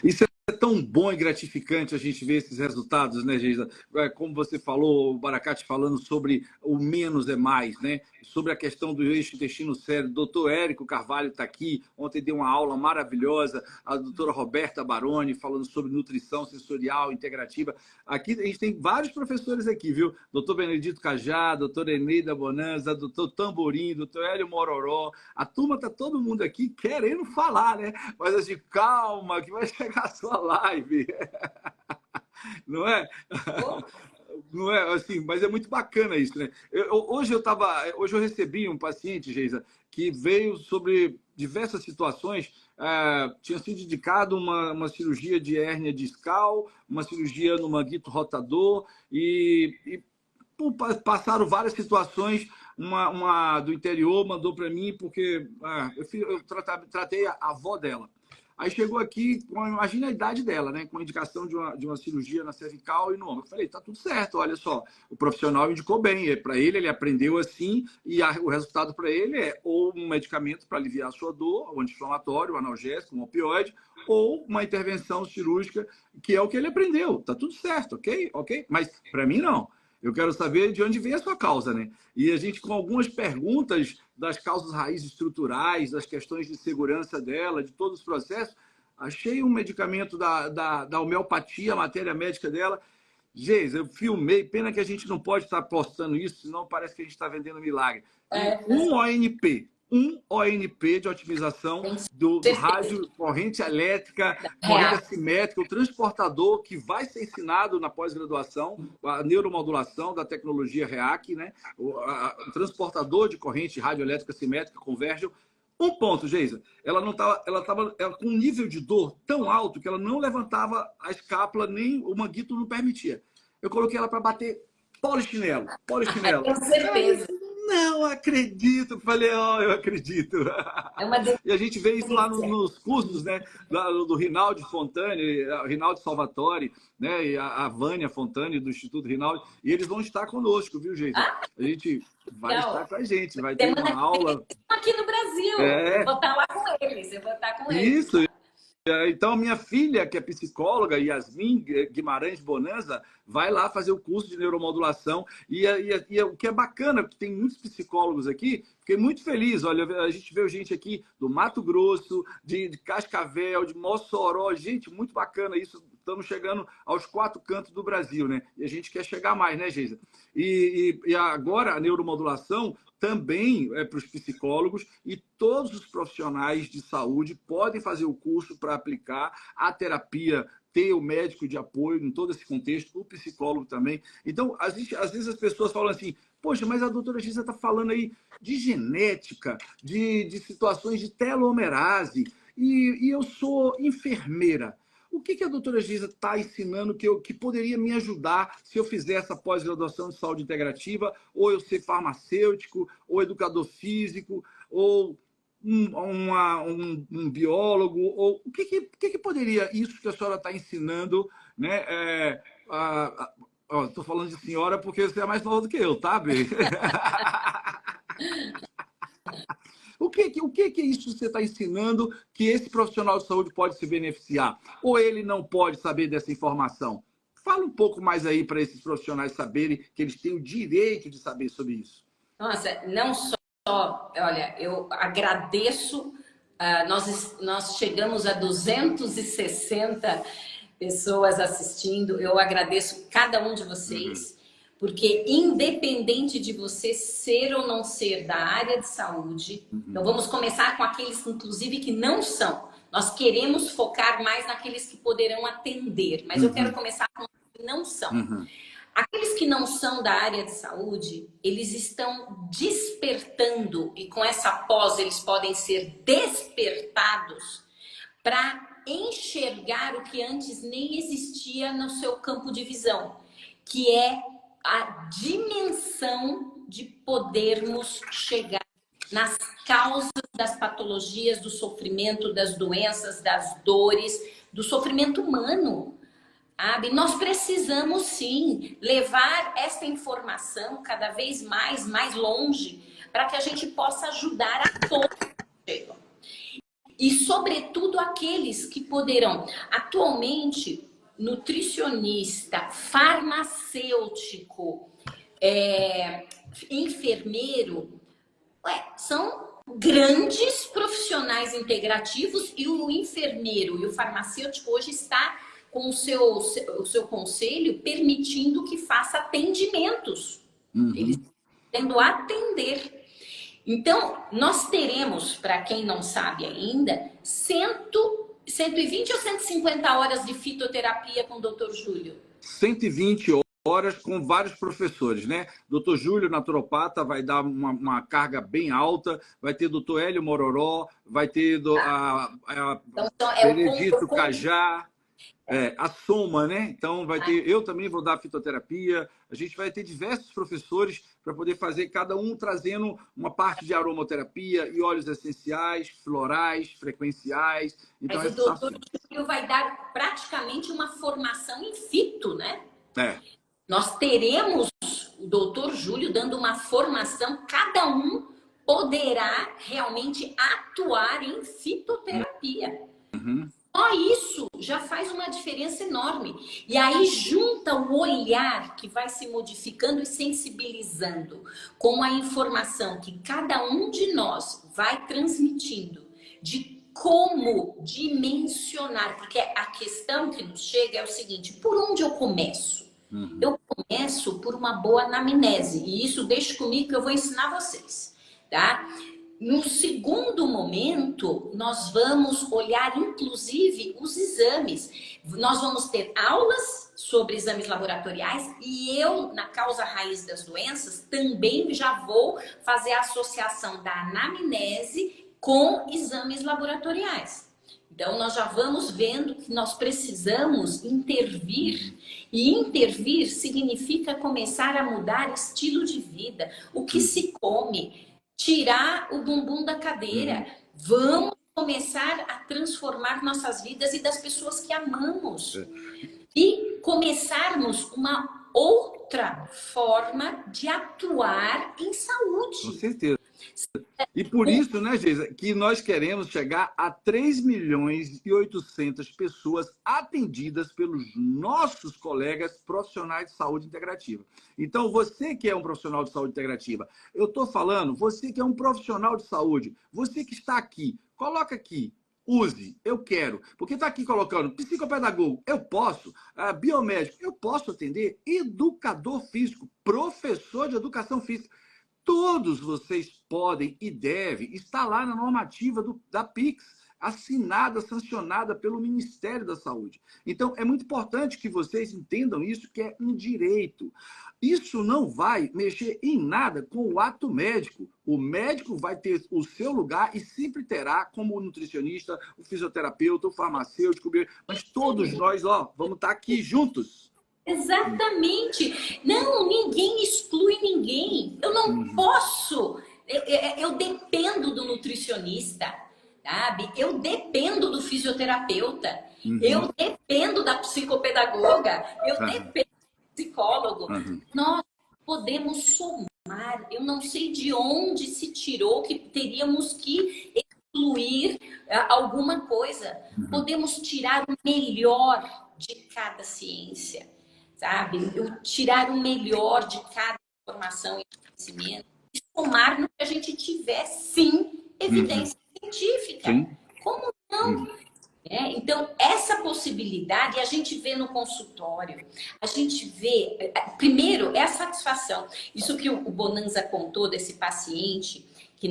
Isso é tão bom e gratificante a gente ver esses resultados, né, Geisa? Como você falou, o Baracate falando sobre o menos é mais, né? Sobre a questão do eixo intestino-cérebro. O doutor Érico Carvalho está aqui, ontem deu uma aula maravilhosa, a doutora Roberta Baroni falando sobre nutrição sensorial integrativa. Aqui a gente tem vários professores aqui, viu? Doutor Benedito Cajá, doutora Eneida Bonanza, doutor Tamborim, doutor Hélio Mororó. A turma está todo mundo aqui querendo falar, né? Mas assim, calma, que vai chegar a sua live. Não é? Não é assim, mas é muito bacana isso, né? Hoje eu recebi um paciente, Geisa, que veio sobre diversas situações. Tinha sido indicado uma cirurgia de hérnia discal, uma cirurgia no manguito rotador passaram várias situações. Uma do interior mandou para mim porque eu tratei a avó dela. Aí chegou aqui, imagina a idade dela, né? Com a indicação de uma cirurgia na cervical e no ombro. Eu falei, tá tudo certo, olha só. O profissional indicou bem. Para ele aprendeu assim, e o resultado para ele é ou um medicamento para aliviar a sua dor, um anti-inflamatório, um analgésico, um opioide, ou uma intervenção cirúrgica, que é o que ele aprendeu. Tá tudo certo, ok? Mas para mim, não. Eu quero saber de onde vem a sua causa, né? E a gente, com algumas perguntas das causas raízes estruturais, das questões de segurança dela, de todos os processos, achei um medicamento da homeopatia, a matéria médica dela. Geis, eu filmei, pena que a gente não pode estar postando isso, senão parece que a gente está vendendo milagre. Um ONP de otimização do rádio, corrente elétrica, corrente assimétrica, o transportador que vai ser ensinado na pós-graduação, a neuromodulação da tecnologia REAC, né? O transportador de corrente radioelétrica assimétrica, Convergio. Um ponto, Geisa, ela estava com um nível de dor tão alto que ela não levantava a escápula, nem o manguito não permitia. Eu coloquei ela para bater polichinelo. Com certeza. Não acredito. Falei, eu acredito. É uma E a gente vê isso lá nos cursos, né? Do Rinaldi Fontane, Rinaldi Salvatore, né? E a Vânia Fontane, do Instituto Rinaldi. E eles vão estar conosco, viu, gente? A gente vai estar com a gente, vai ter uma aula. Aqui no Brasil. Eu vou estar lá com eles. Isso. Então, minha filha, que é psicóloga, Yasmin Guimarães Bonanza, vai lá fazer o curso de neuromodulação. E o que é bacana, porque tem muitos psicólogos aqui, fiquei muito feliz. Olha, a gente vê gente aqui do Mato Grosso, de Cascavel, de Mossoró. Gente, muito bacana isso. Estamos chegando aos 4 cantos do Brasil, né? E a gente quer chegar mais, né, Geisa? E agora a neuromodulação também é para os psicólogos, e todos os profissionais de saúde podem fazer o curso para aplicar a terapia, ter o médico de apoio em todo esse contexto, o psicólogo também. Então, às vezes as pessoas falam assim, poxa, mas a doutora Geisa está falando aí de genética, de situações de telomerase, e eu sou enfermeira. O que a doutora Geisa está ensinando que poderia me ajudar se eu fizer essa pós-graduação de saúde integrativa, ou eu ser farmacêutico, ou educador físico, ou um biólogo? Ou o que poderia isso que a senhora está ensinando, né? Estou falando de senhora porque você é mais nova do que eu, tá, Bê? O que isso você está ensinando que esse profissional de saúde pode se beneficiar? Ou ele não pode saber dessa informação? Fala um pouco mais aí para esses profissionais saberem que eles têm o direito de saber sobre isso. Nossa, não só... Olha, eu agradeço. Nós chegamos a 260 pessoas assistindo. Eu agradeço cada um de vocês. Porque independente de você ser ou não ser da área de saúde, então vamos começar com aqueles, inclusive, que não são. Nós queremos focar mais naqueles que poderão atender, mas eu quero começar com os que não são. Aqueles que não são da área de saúde, eles estão despertando, e com essa pós eles podem ser despertados para enxergar o que antes nem existia no seu campo de visão, que é a dimensão de podermos chegar nas causas das patologias, do sofrimento, das doenças, das dores, do sofrimento humano. Sabe? Nós precisamos sim levar essa informação cada vez mais longe, para que a gente possa ajudar a todos. E sobretudo aqueles que poderão. Atualmente, nutricionista, farmacêutico, enfermeiro, são grandes profissionais integrativos, e o enfermeiro e o farmacêutico hoje está com o seu conselho permitindo que faça atendimentos. Eles estão tendo a atender. Então, nós teremos, para quem não sabe ainda, 120 ou 150 horas de fitoterapia com o Dr. Júlio. 120 horas com vários professores, né? Dr. Júlio, naturopata, vai dar uma carga bem alta, vai ter Dr. Hélio Mororó, vai ter Benedito Cajá, a Soma, né? Então vai ter, eu também vou dar fitoterapia, a gente vai ter diversos professores para poder fazer, cada um trazendo uma parte de aromaterapia e óleos essenciais, florais, frequenciais. Então, mas o doutor Júlio vai dar praticamente uma formação in fito, né? Nós teremos o doutor Júlio dando uma formação, cada um poderá realmente atuar em fitoterapia. Só isso já faz uma diferença enorme. E aí junta o olhar que vai se modificando e sensibilizando com a informação que cada um de nós vai transmitindo de como dimensionar. Porque a questão que nos chega é o seguinte: por onde eu começo? Eu começo por uma boa anamnese. E isso deixa comigo que eu vou ensinar vocês, tá? No segundo momento, nós vamos olhar, inclusive, os exames. Nós vamos ter aulas sobre exames laboratoriais e eu, na causa raiz das doenças, também já vou fazer a associação da anamnese com exames laboratoriais. Então, nós já vamos vendo que nós precisamos intervir. E intervir significa começar a mudar estilo de vida. O que se come, tirar o bumbum da cadeira. Vamos começar a transformar nossas vidas e das pessoas que amamos. E começarmos uma outra forma de atuar em saúde. Com certeza. E por isso, né, Geisa, que nós queremos chegar a 3.800.000 pessoas atendidas pelos nossos colegas profissionais de saúde integrativa. Então, você que é um profissional de saúde integrativa, eu estou falando, você que é um profissional de saúde, você que está aqui, coloca aqui, use, eu quero. Porque está aqui colocando psicopedagogo, eu posso, biomédico, eu posso atender, educador físico, professor de educação física. Todos vocês podem e devem estar lá na normativa da PIX, assinada, sancionada pelo Ministério da Saúde. Então, é muito importante que vocês entendam isso, que é um direito. Isso não vai mexer em nada com o ato médico. O médico vai ter o seu lugar e sempre terá, como o nutricionista, o fisioterapeuta, o farmacêutico, mas todos nós, vamos estar aqui juntos. Exatamente. Não, ninguém exclui ninguém. Eu não posso. Eu dependo do nutricionista, sabe? Eu dependo do fisioterapeuta. Eu dependo da psicopedagoga. Eu dependo do psicólogo. Nós podemos somar. Eu não sei de onde se tirou que teríamos que excluir alguma coisa. Podemos tirar o melhor de cada ciência. Sabe? Eu tirar o melhor de cada informação e conhecimento e somar no que a gente tiver, sim, evidência científica. Como não? Então, essa possibilidade a gente vê no consultório. A gente vê, primeiro, é a satisfação. Isso que o Bonanza contou desse paciente, que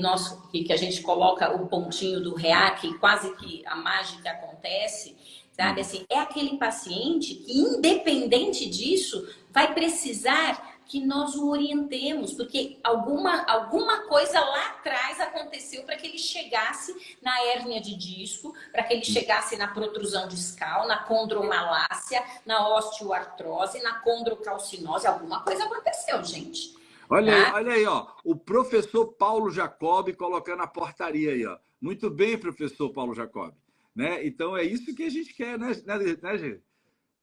a gente coloca o pontinho do REAC e quase que a mágica acontece. Sabe, assim, é aquele paciente que, independente disso, vai precisar que nós o orientemos, porque alguma coisa lá atrás aconteceu para que ele chegasse na hérnia de disco, para que ele chegasse na protrusão discal, na condromalácia, na osteoartrose, na condrocalcinose. Alguma coisa aconteceu, gente. tá? Olha aí, ó, o professor Paulo Jacob colocando a portaria aí, ó. Muito bem, professor Paulo Jacob. Né? Então é isso que a gente quer, né, Gê?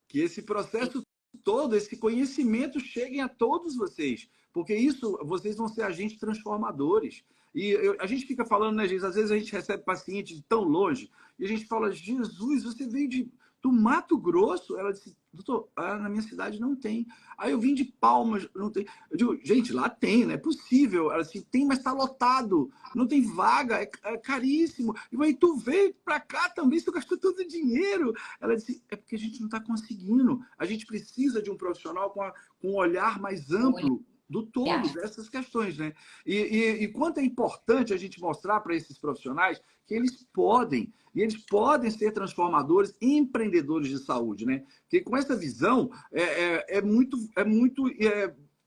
Que esse processo todo, esse conhecimento cheguem a todos vocês, porque isso, vocês vão ser agentes transformadores. E a gente fica falando, né, gente? Às vezes a gente recebe paciente de tão longe e a gente fala, Jesus, você veio do Mato Grosso? Ela disse, doutor, na minha cidade não tem. Aí eu vim de Palmas, não tem. Eu digo, gente, lá tem, não é possível. Ela disse, tem, mas está lotado, não tem vaga, é caríssimo. E aí tu veio para cá também, você gastou todo o dinheiro. Ela disse, é porque a gente não está conseguindo. A gente precisa de um profissional com um olhar mais amplo do todo dessas questões, né? E quanto é importante a gente mostrar para esses profissionais que eles podem ser transformadores, empreendedores de saúde, né? Porque com essa visão é muito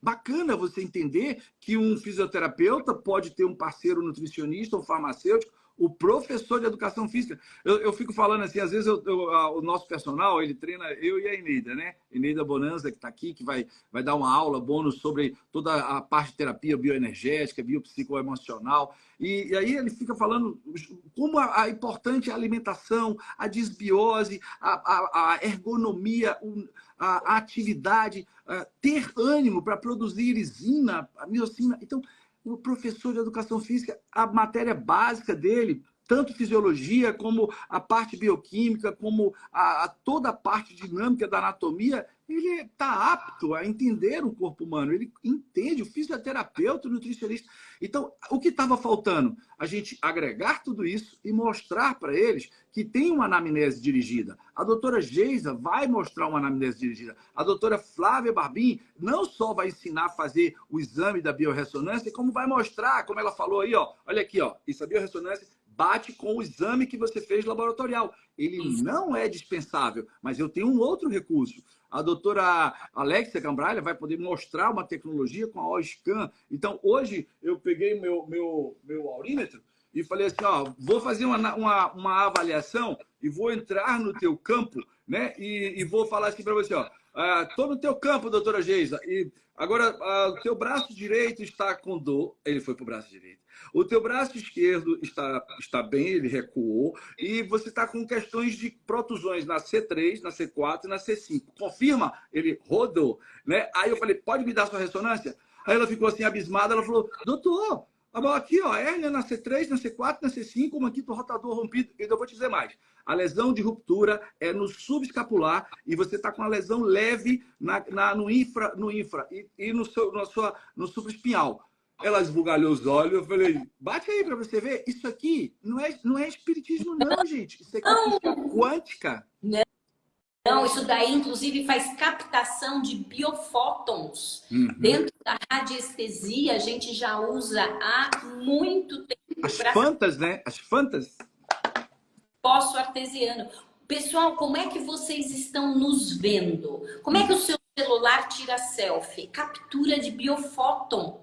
bacana você entender que um fisioterapeuta pode ter um parceiro nutricionista, um farmacêutico, o professor de educação física. Eu fico falando assim, às vezes o nosso personal, ele treina eu e a Eneida, né? Eneida Bonanza, que está aqui, que vai dar uma aula bônus sobre toda a parte de terapia bioenergética, biopsicoemocional. E aí ele fica falando como a importante é a alimentação, a desbiose, a ergonomia, a atividade, ter ânimo para produzir irisina, a miocina. Então, o professor de educação física, a matéria básica dele, tanto fisiologia, como a parte bioquímica, como toda a parte dinâmica da anatomia, ele está apto a entender o corpo humano, ele entende, o fisioterapeuta, o nutricionista. Então, o que estava faltando? A gente agregar tudo isso e mostrar para eles que tem uma anamnese dirigida. A doutora Geisa vai mostrar uma anamnese dirigida. A doutora Flávia Barbim não só vai ensinar a fazer o exame da biorressonância, como vai mostrar, como ela falou aí, ó, olha aqui, ó, isso, a biorressonância bate com o exame que você fez laboratorial. Ele não é dispensável, mas eu tenho um outro recurso. A doutora Alexia Cambralha vai poder mostrar uma tecnologia com a OSCAN. Então, hoje, eu peguei meu aurímetro e falei assim, ó, vou fazer uma avaliação e vou entrar no teu campo, né? E vou falar assim para você, ó, tô no teu campo, doutora Geisa, e agora o teu braço direito está com dor. Ele foi para o braço direito. O teu braço esquerdo está bem, ele recuou, e você está com questões de protusões na C3, na C4 e na C5. Confirma? Ele rodou, né? Aí eu falei, pode me dar sua ressonância? Aí ela ficou assim, abismada, ela falou, doutor, aqui, ó, hérnia na C3, na C4, na C5, uma aqui do rotador rompido. E eu vou te dizer mais. A lesão de ruptura é no subescapular e você está com uma lesão leve no infra e no supraespinhal. Ela esbugalhou os olhos, eu falei, bate aí para você ver. Isso aqui não é espiritismo, não, gente. Isso aqui é física quântica. Não, isso daí, inclusive, faz captação de biofótons. Dentro da radiestesia, a gente já usa há muito tempo. As fantas, né? As fantas. Poço artesiano. Pessoal, como é que vocês estão nos vendo? Como é que o seu celular tira selfie? Captura de biofóton.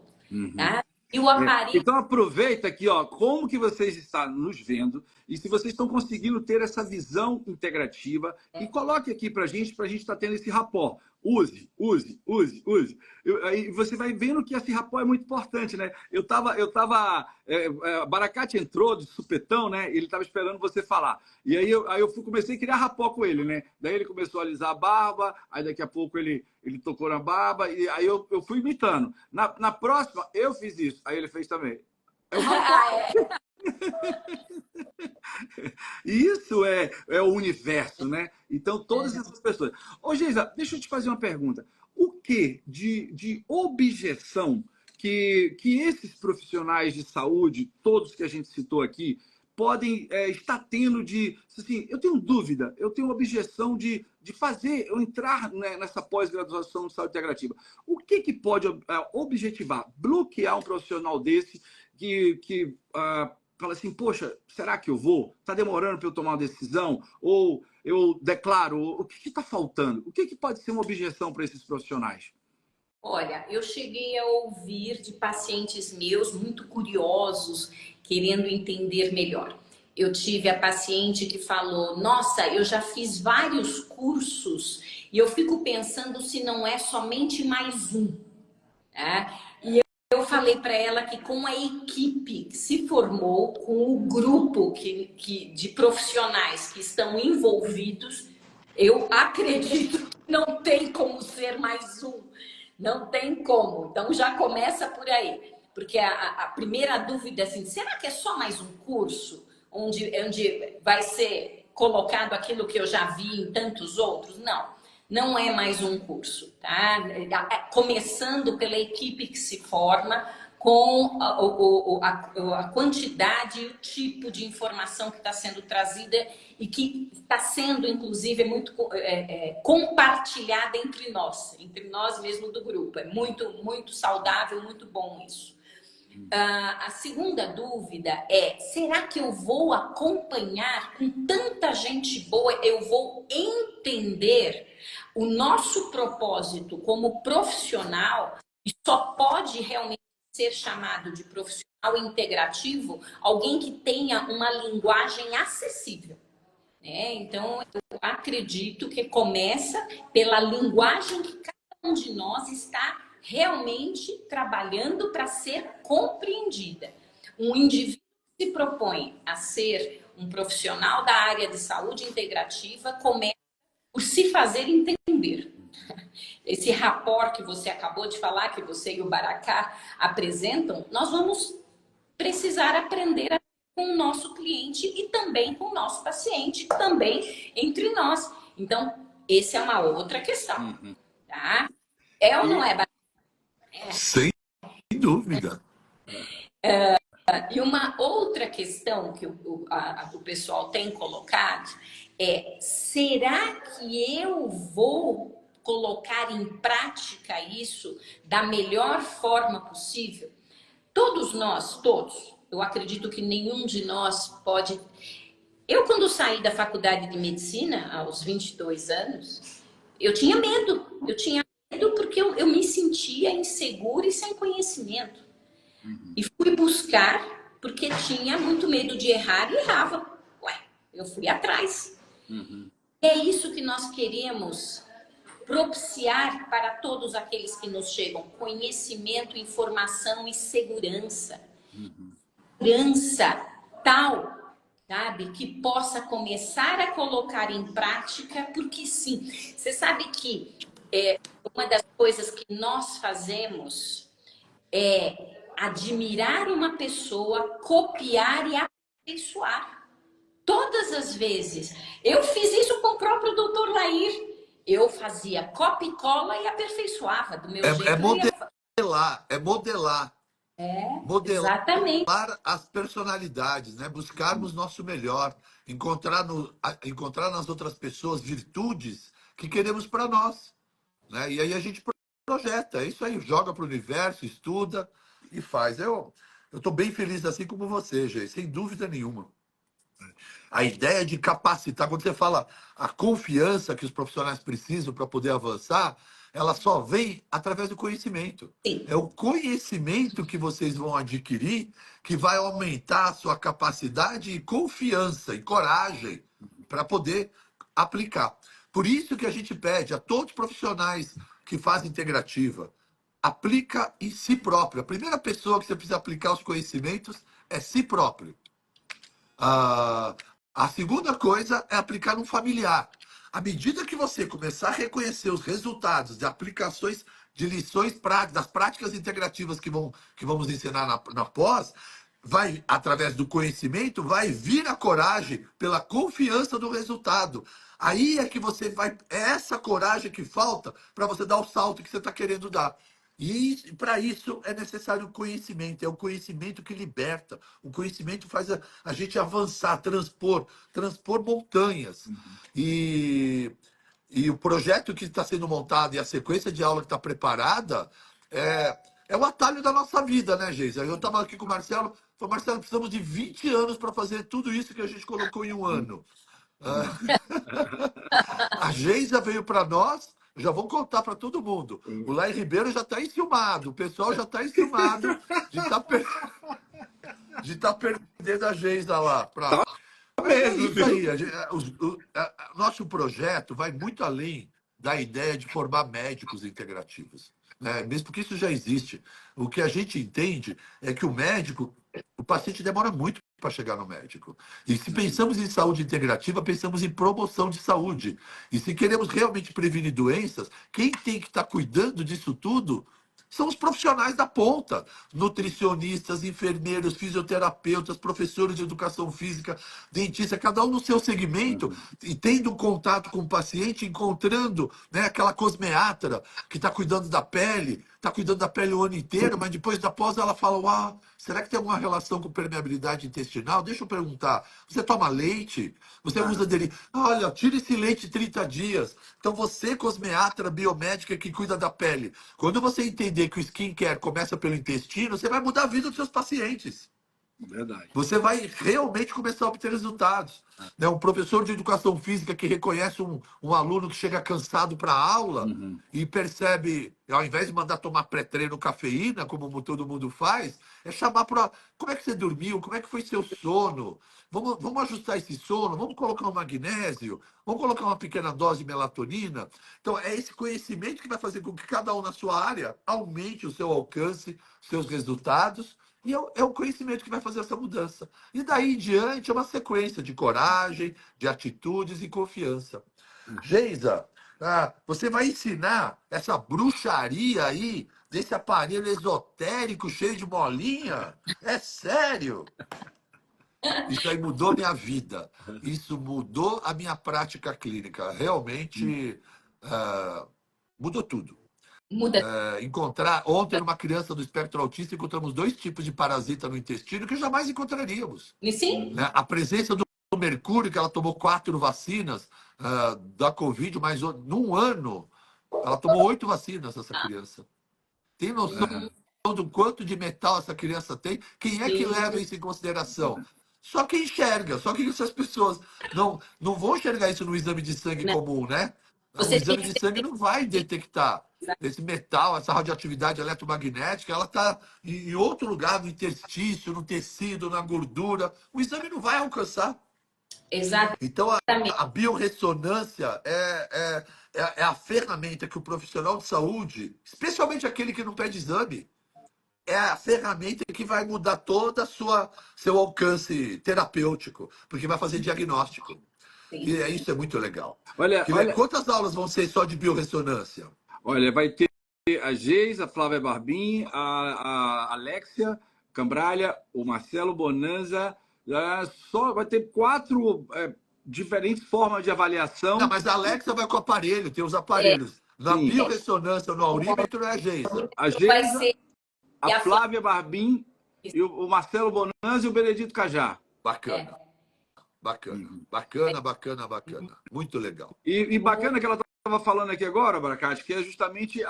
Tá? E o aparelho... Então aproveita aqui, ó, como que vocês estão nos vendo e se vocês estão conseguindo ter essa visão integrativa e coloque aqui pra gente estar tendo esse rapport. Use. Aí você vai vendo que esse rapport é muito importante, né? Baracate entrou de supetão, né? Ele estava esperando você falar. E aí comecei a criar rapport com ele, né? Daí ele começou a alisar a barba, aí daqui a pouco ele tocou na barba, e aí eu fui imitando. Na próxima, eu fiz isso. Aí ele fez também. Isso é o universo, né? Então, todas essas pessoas. Ô, Geisa, deixa eu te fazer uma pergunta. O que de objeção que esses profissionais de saúde, todos que a gente citou aqui, podem estar tendo assim, eu tenho dúvida, eu tenho objeção de fazer, eu entrar, né, nessa pós-graduação de saúde integrativa. O que pode objetivar, bloquear um profissional desse que fala assim, poxa, será que eu vou? Está demorando para eu tomar uma decisão? Ou eu declaro? O que está faltando? O que pode ser uma objeção para esses profissionais? Olha, eu cheguei a ouvir de pacientes meus muito curiosos, querendo entender melhor. Eu tive a paciente que falou, nossa, eu já fiz vários cursos e eu fico pensando se não é somente mais um. Né? eu falei para ela que com a equipe que se formou, com o grupo de profissionais que estão envolvidos, eu acredito que não tem como ser mais um. Não tem como. Então já começa por aí. Porque a primeira dúvida é assim, será que é só mais um curso onde vai ser colocado aquilo que eu já vi em tantos outros? Não. Não é mais um curso, tá? Começando pela equipe que se forma, com a quantidade e o tipo de informação que está sendo trazida e que está sendo, inclusive, muito compartilhada entre nós mesmo do grupo. É muito, muito saudável, muito bom isso. A segunda dúvida é, será que eu vou acompanhar com tanta gente boa, eu vou entender o nosso propósito como profissional, e só pode realmente ser chamado de profissional integrativo alguém que tenha uma linguagem acessível, né? Então, eu acredito que começa pela linguagem que cada um de nós está realmente trabalhando para ser compreendida. Um indivíduo que se propõe a ser um profissional da área de saúde integrativa começa por se fazer entender. Esse rapport que você acabou de falar, que você e o Baracá apresentam, nós vamos precisar aprender com o nosso cliente e também com o nosso paciente, também entre nós. Então, essa é uma outra questão, tá? É ou não é, Baracá? Sem dúvida. E uma outra questão que o pessoal tem colocado é: será que eu vou colocar em prática isso da melhor forma possível? Todos nós, todos, eu acredito que nenhum de nós pode. Eu, quando saí da faculdade de medicina, aos 22 anos, eu tinha medo. Eu tinha medo porque eu me sentia insegura e sem conhecimento. E fui buscar porque tinha muito medo de errar e errava. Ué, eu fui atrás. É isso que nós queremos propiciar para todos aqueles que nos chegam: conhecimento, informação e segurança. Segurança tal, sabe, que possa começar a colocar em prática, porque sim, você sabe que uma das coisas que nós fazemos é admirar uma pessoa, copiar e aperfeiçoar. Todas as vezes. Eu fiz isso com o próprio Dr. Lair. Eu fazia copia e cola e aperfeiçoava do meu jeito. É modelar, é modelar. Modelar Exatamente. as personalidades, né? Buscarmos nosso melhor, encontrar nas outras pessoas virtudes que queremos para nós, né? E aí a gente projeta, é isso aí, joga para o universo, estuda e faz. Eu estou bem feliz assim como você, gente, sem dúvida nenhuma. A ideia de capacitar, quando você fala a confiança que os profissionais precisam para poder avançar, ela só vem através do conhecimento. Sim. É o conhecimento que vocês vão adquirir que vai aumentar a sua capacidade e confiança e coragem para poder aplicar. Por isso que a gente pede a todos os profissionais que fazem integrativa, aplica em si próprio. A primeira pessoa que você precisa aplicar os conhecimentos é si próprio. A segunda coisa é aplicar no familiar. À medida que você começar a reconhecer os resultados de aplicações de lições práticas, das práticas integrativas que vamos ensinar na pós, vai, através do conhecimento, vai vir a coragem pela confiança do resultado. Aí é que você vai. É essa coragem que falta para você dar o salto que você está querendo dar. E para isso é necessário o conhecimento, é o conhecimento que liberta, o conhecimento faz a gente avançar, transpor montanhas. E o projeto que está sendo montado e a sequência de aula que está preparada é o atalho da nossa vida, né, Geisa? Eu estava aqui com o Marcelo, falei: Marcelo, precisamos de 20 anos para fazer tudo isso que a gente colocou em um ano. A Geisa veio para nós. Já vou contar para todo mundo. O Lai Ribeiro já está enciumado. O pessoal já está enciumado de tá perdendo a Geisa lá. Mas é isso aí. Nosso projeto vai muito além da ideia de formar médicos integrativos. né? Mesmo porque isso já existe. O que a gente entende é que o paciente demora muito para chegar no médico. E se pensamos em saúde integrativa, pensamos em promoção de saúde. E se queremos realmente prevenir doenças, quem tem que estar cuidando disso tudo são os profissionais da ponta, nutricionistas, enfermeiros, fisioterapeutas, professores de educação física, dentistas, cada um no seu segmento, e tendo um contato com o paciente, encontrando, né, aquela cosmeatra que está cuidando da pele, está cuidando da pele o ano inteiro, mas depois da pós ela fala, será que tem alguma relação com permeabilidade intestinal? Deixa eu perguntar, você toma leite? Você usa dele? Olha, tira esse leite 30 dias. Então você, cosmeatra biomédica que cuida da pele, quando você entender que o skincare começa pelo intestino, você vai mudar a vida dos seus pacientes. Verdade. Você vai realmente começar a obter resultados. Né? Um professor de educação física que reconhece um aluno que chega cansado para a aula e percebe, ao invés de mandar tomar pré-treino cafeína, como todo mundo faz, é chamar para... Como é que você dormiu? Como é que foi seu sono? Vamos ajustar esse sono? Vamos colocar um magnésio? Vamos colocar uma pequena dose de melatonina? Então, é esse conhecimento que vai fazer com que cada um na sua área aumente o seu alcance, seus resultados. E é o conhecimento que vai fazer essa mudança. E daí em diante é uma sequência de coragem, de atitudes e confiança. Geisa, você vai ensinar essa bruxaria aí, desse aparelho esotérico cheio de bolinha? É sério? Isso aí mudou minha vida. Isso mudou a minha prática clínica. Realmente mudou tudo. Muda. Ontem, uma criança do espectro autista, encontramos 2 tipos de parasita no intestino que jamais encontraríamos. E sim? Né? A presença do mercúrio, que ela tomou 4 vacinas da Covid, mas num ano ela tomou 8 vacinas, essa criança. Tem noção do quanto de metal essa criança tem? Quem é que Sim. leva isso em consideração? Só quem enxerga, só que essas pessoas não vão enxergar isso no exame de sangue Não. comum, né? O Você tem exame que de sangue não vai detectar esse metal, essa radioatividade eletromagnética, ela está em outro lugar, no interstício, no tecido, na gordura. O exame não vai alcançar. Exatamente. Então, a biorressonância é a ferramenta que o profissional de saúde, especialmente aquele que não pede exame, é a ferramenta que vai mudar todo seu alcance terapêutico, porque vai fazer diagnóstico. E Sim. isso é muito legal. Olha, Quantas aulas vão ser só de biorressonância? olha, vai ter a Geis, a Flávia Barbim, a Alexia Cambralha, o Marcelo Bonanza. Só vai ter 4 diferentes formas de avaliação. Não, mas a Alexa vai com o aparelho, tem os É, aparelhos. Na Sim. biorressonância, no aurímetro, é a Geisa. A vai Geisa, ser a Flávia Barbim, e o Marcelo Bonanza e o Benedito Cajá. Bacana. Bacana. Bacana, bacana, bacana. Muito legal. E bacana que ela estava falando aqui agora, Baracate, que é justamente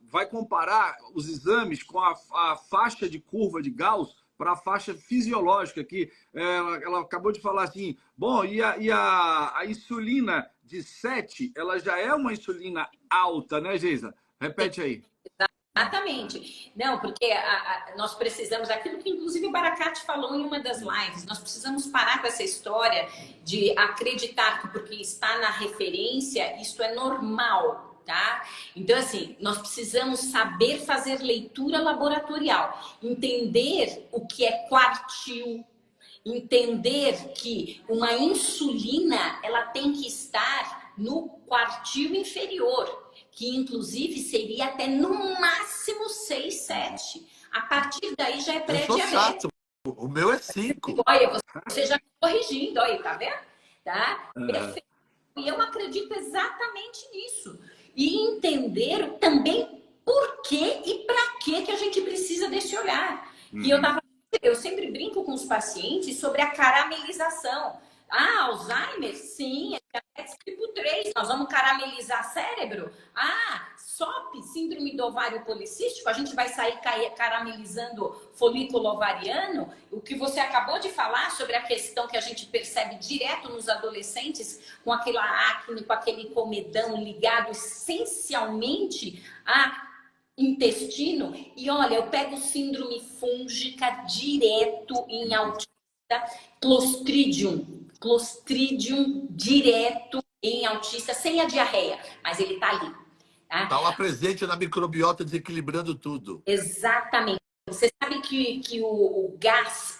vai comparar os exames com a faixa de curva de Gauss para a faixa fisiológica, que ela acabou de falar assim, bom, e a insulina de 7, ela já é uma insulina alta, né, Geisa? Repete aí. Exatamente. Não, porque nós precisamos, aquilo que inclusive o Baracate falou em uma das lives, nós precisamos parar com essa história de acreditar que porque está na referência, isso é normal, tá? Então, assim, nós precisamos saber fazer leitura laboratorial, entender o que é quartil, entender que uma insulina, ela tem que estar no quartil inferior, que inclusive seria até no máximo 6, 7. A partir daí já é Eu sou pré-diabetes. chato. O meu é 5. Olha, você já me corrigindo, aí, tá vendo? Tá? Perfeito. E eu acredito exatamente nisso. E entender também por que e para que a gente precisa desse olhar. E eu sempre brinco com os pacientes sobre a caramelização. Alzheimer? Sim, é diabetes tipo 3. Nós vamos caramelizar cérebro? SOP, síndrome do ovário policístico, a gente vai sair caramelizando folículo ovariano. O que você acabou de falar sobre a questão que a gente percebe direto nos adolescentes, com aquela acne, com aquele comedão ligado essencialmente a intestino. E olha, eu pego síndrome fúngica direto em autista, Clostridium direto em autista, sem a diarreia, mas ele tá ali. tá? Está lá presente na microbiota, desequilibrando tudo. Exatamente. Você sabe que o gás,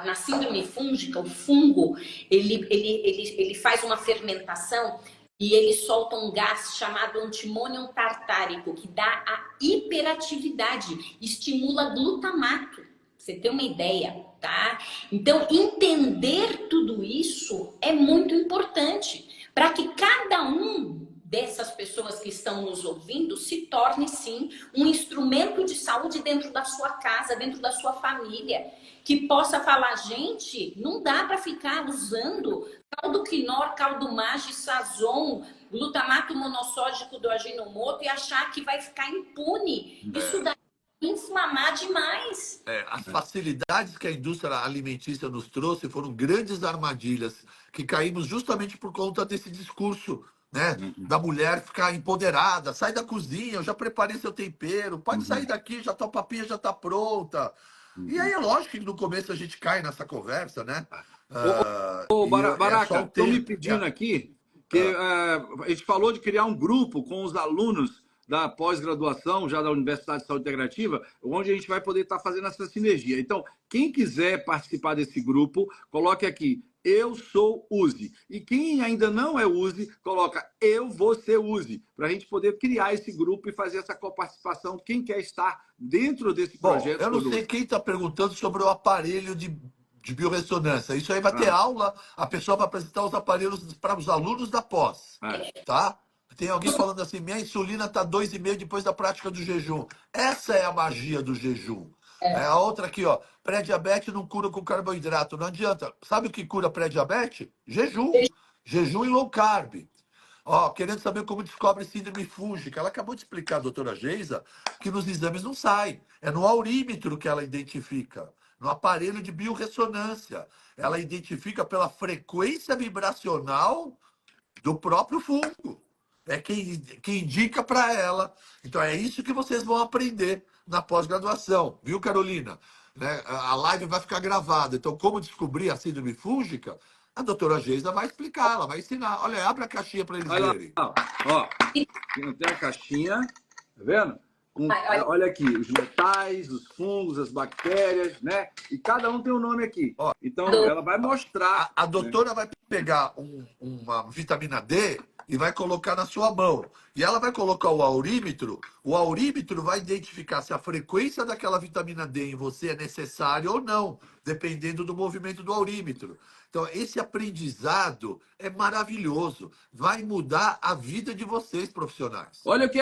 na síndrome fúngica, o fungo, ele faz uma fermentação e ele solta um gás chamado antimônio tartárico, que dá a hiperatividade, estimula glutamato. Pra você ter uma ideia, tá? Então, entender tudo isso é muito importante para que cada um dessas pessoas que estão nos ouvindo se torne, sim, um instrumento de saúde dentro da sua casa, dentro da sua família, que possa falar, gente, não dá para ficar usando caldo quinor, caldo mage, sazon, glutamato monossódico do aginomoto e achar que vai ficar impune. Isso daí vai inflamar demais. As facilidades que a indústria alimentícia nos trouxe foram grandes armadilhas que caímos justamente por conta desse discurso, né? Da mulher ficar empoderada, sai da cozinha, eu já preparei seu tempero, pode sair daqui, já tua papinha já está pronta. E aí é lógico que no começo a gente cai nessa conversa, né? Ô, É só Baraca, o estão me tempo. pedindo aqui que a gente falou de criar um grupo com os alunos da pós-graduação, já da Universidade de Saúde Integrativa, onde a gente vai poder estar fazendo essa sinergia. Então, quem quiser participar desse grupo, coloque aqui, eu sou Uzi. E quem ainda não é Uzi, coloca, eu vou ser Uzi, para a gente poder criar esse grupo e fazer essa coparticipação, quem quer estar dentro desse Bom, projeto. eu não sei quem está perguntando sobre o aparelho de biorressonância. Isso aí vai ter aula, a pessoa vai apresentar os aparelhos para os alunos da pós, tá? Tem alguém falando assim, minha insulina está 2,5 depois da prática do jejum. Essa é a magia do jejum. A outra aqui, ó, pré-diabetes não cura com carboidrato, não adianta. Sabe o que cura pré-diabetes? Jejum. Jejum e low carb. Ó, querendo saber como descobre síndrome fúngica. Ela acabou de explicar, a doutora Geisa, que nos exames não sai. É no aurímetro que ela identifica, no aparelho de biorressonância. Ela identifica pela frequência vibracional do próprio fungo. É quem indica para ela. Então é isso que vocês vão aprender na pós-graduação, viu, Carolina? Né? A live vai ficar gravada. Então, como descobrir a síndrome fúngica, a doutora Geisa vai explicar, ela vai ensinar. Olha, abre a caixinha para eles Olha verem. lá, ó, tem a caixinha, tá vendo? Olha aqui, os metais, os fungos, as bactérias, né? E cada um tem um nome aqui. Ó, então, ela vai mostrar. A doutora vai pegar uma vitamina D e vai colocar na sua mão. E ela vai colocar o aurímetro vai identificar se a frequência daquela vitamina D em você é necessária ou não, dependendo do movimento do aurímetro. Então, esse aprendizado é maravilhoso. Vai mudar a vida de vocês, profissionais. Olha que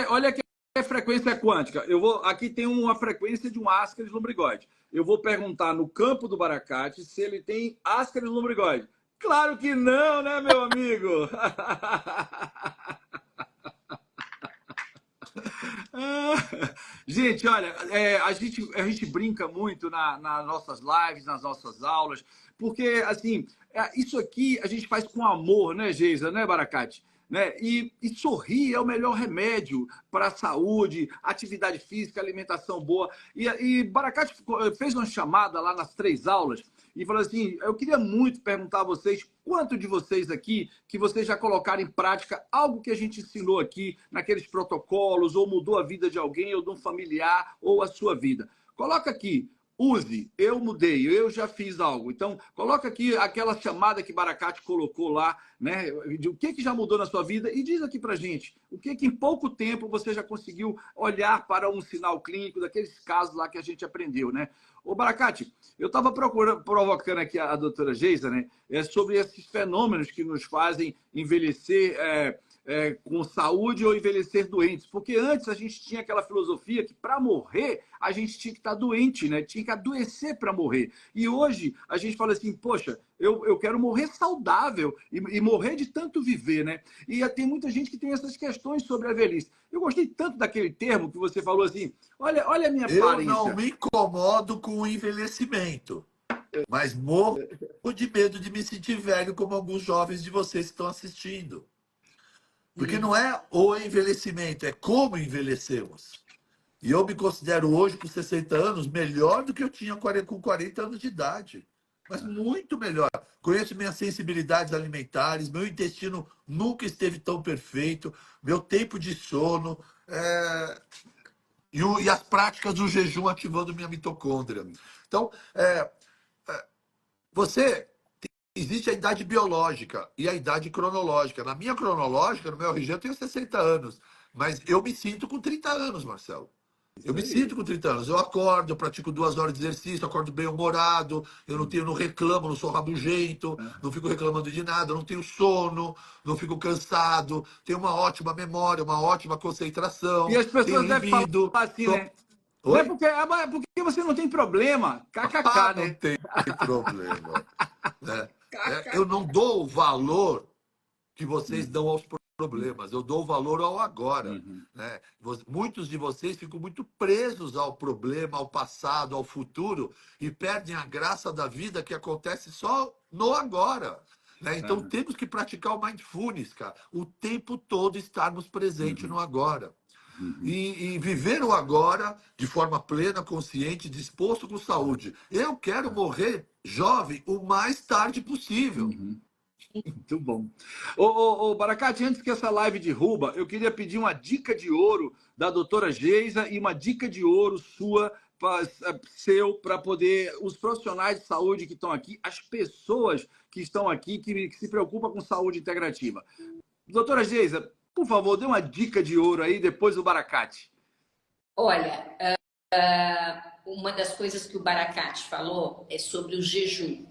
é frequência quântica. Aqui tem uma frequência de um Ascaris lumbrigoide. Eu vou perguntar no campo do Baracate se ele tem Ascaris lumbrigoide. Claro que não, né, meu amigo? Gente, olha, a gente brinca muito nas nossas lives, nas nossas aulas, porque, assim, isso aqui a gente faz com amor, né, Geisa, né, Baracate? Né? E sorrir é o melhor remédio para a saúde, atividade física, alimentação boa. E Baracate fez uma chamada lá nas 3 aulas e falou assim, eu queria muito perguntar a vocês, quanto de vocês aqui, que vocês já colocaram em prática algo que a gente ensinou aqui, naqueles protocolos, ou mudou a vida de alguém, ou de um familiar, ou a sua vida. Coloca aqui, use, eu mudei, eu já fiz algo. Então, coloca aqui aquela chamada que Baracate colocou lá, né? De o que já mudou na sua vida e diz aqui pra gente, o que em pouco tempo você já conseguiu olhar para um sinal clínico daqueles casos lá que a gente aprendeu, né? Ô, Baracate, eu estava provocando aqui a doutora Geisa, né? Sobre esses fenômenos que nos fazem envelhecer com saúde ou envelhecer doentes. Porque antes a gente tinha aquela filosofia que para morrer a gente tinha que estar doente, né? Tinha que adoecer para morrer. E hoje a gente fala assim, poxa, eu quero morrer saudável e morrer de tanto viver, né? E tem muita gente que tem essas questões sobre a velhice. Eu gostei tanto daquele termo que você falou assim, olha a minha aparência. Eu não me incomodo com o envelhecimento, mas morro de medo de me sentir velho como alguns jovens de vocês que estão assistindo. Porque não é o envelhecimento, é como envelhecemos. E eu me considero hoje, com 60 anos, melhor do que eu tinha com 40 anos de idade. mas muito melhor. Conheço minhas sensibilidades alimentares, meu intestino nunca esteve tão perfeito, meu tempo de sono, e as práticas do jejum ativando minha mitocôndria. Então, você existe a idade biológica e a idade cronológica. Na minha cronológica, no meu RG, eu tenho 60 anos, mas eu me sinto com 30 anos, Marcelo. Eu me sinto com 30 anos. Eu acordo, eu pratico 2 horas de exercício, acordo bem-humorado, eu não reclamo, não sou rabugento, não fico reclamando de nada, não tenho sono, não fico cansado, tenho uma ótima memória, uma ótima E concentração, as tenho pessoas devem falar libido. assim, Tô... né? Não é Oi? porque você não tem problema. Ah, KKK, não né? tem problema. Né? Eu KKK. não dou o valor que vocês dão aos problemas. Eu dou valor ao agora. Uhum. Né? Muitos de vocês ficam muito presos ao problema, ao passado, ao futuro e perdem a graça da vida que acontece só no agora. Né? Então Uhum. temos que praticar o mindfulness, cara. O tempo todo estarmos presentes Uhum. no agora. Uhum. E viver o agora de forma plena, consciente, disposto com saúde. Eu quero morrer jovem o mais tarde possível. Uhum. Muito bom. Ô, Baracate, antes que essa live derruba, eu queria pedir uma dica de ouro da doutora Geisa e uma dica de ouro sua, seu, para poder, os profissionais de saúde que estão aqui, as pessoas que estão aqui, que se preocupam com saúde integrativa. Doutora Geisa, por favor, dê uma dica de ouro aí, depois do Baracate. Olha, uma das coisas que o Baracate falou é sobre o jejum.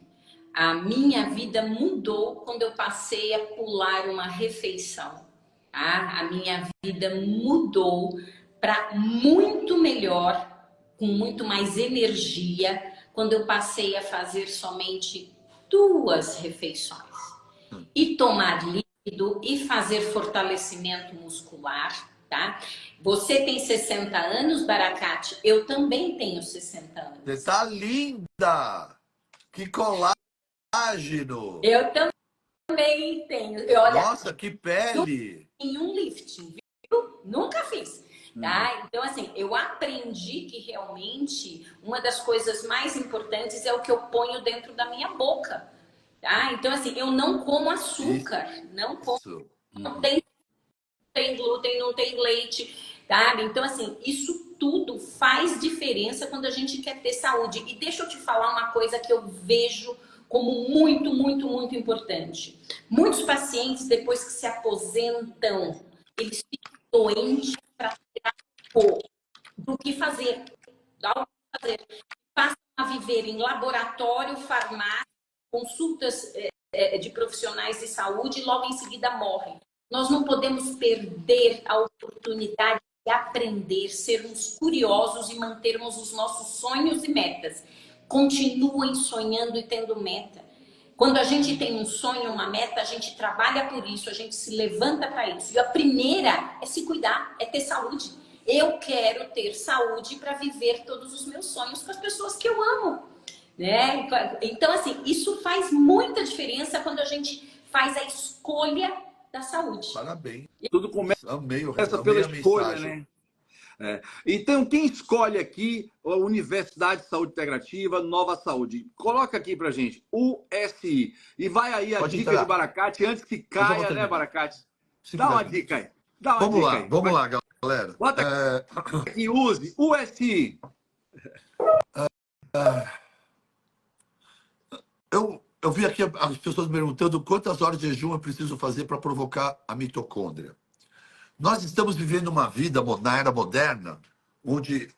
A minha vida mudou quando eu passei a pular uma refeição. Tá? A minha vida mudou para muito melhor, com muito mais energia, quando eu passei a fazer somente 2 refeições. E tomar líquido e fazer fortalecimento muscular, tá? Você tem 60 anos, Baracate, eu também tenho 60 Você anos. tá linda! Que colágeno! Eu também tenho. E olha, Nossa, que pele! em um lifting, viu? Nunca fiz. Tá? Então, assim, eu aprendi que realmente uma das coisas mais importantes é o que eu ponho dentro da minha boca. Tá? Então, assim, eu não como açúcar, não como, Isso. não tem glúten, não tem leite, tá? Então, assim, isso tudo faz diferença quando a gente quer ter saúde. E deixa eu te falar uma coisa que eu vejo como muito, muito, muito importante. Muitos pacientes, depois que se aposentam, eles ficam doentes para do que fazer, dá o que fazer. Passam a viver em laboratório, farmácia, consultas de profissionais de saúde e logo em seguida morrem. Nós não podemos perder a oportunidade de aprender, sermos curiosos e mantermos os nossos sonhos e metas. Continuem sonhando e tendo meta. Quando a gente tem um sonho, uma meta, a gente trabalha por isso, a gente se levanta para isso. E a primeira é se cuidar, é ter saúde. Eu quero ter saúde para viver todos os meus sonhos com as pessoas que eu amo. Né? Então, assim, isso faz muita diferença quando a gente faz a escolha da saúde. Parabéns. Tudo começa Amei, pela amei a escolha, mensagem. né? Então, quem escolhe aqui a Universidade de Saúde Integrativa, Nova Saúde? Coloca aqui pra gente, USI. E vai aí a Pode dica entrar. de Baracate antes que Eu já vou caia, né, terminar. Baracate? 5, Dá 10 uma dica minutos. aí. Dá uma dica aí. Vamos lá, galera. Bota aqui, use USI. Eu vi aqui as pessoas me perguntando quantas horas de jejum eu preciso fazer para provocar a mitocôndria. Nós estamos vivendo uma vida na era moderna, onde,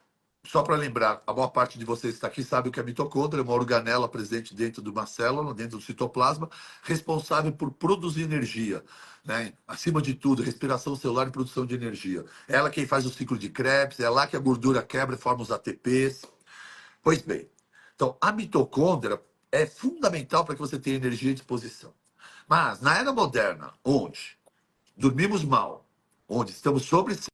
só para lembrar, a maior parte de vocês que está aqui sabe o que é mitocôndria, é uma organela presente dentro de uma célula, dentro do citoplasma, responsável por produzir energia. Né? Acima de tudo, respiração celular e produção de energia. É ela quem faz o ciclo de Krebs, é lá que a gordura quebra e forma os ATPs. Pois bem, então a mitocôndria é fundamental para que você tenha energia e disposição. Mas na era moderna, onde dormimos mal, onde estamos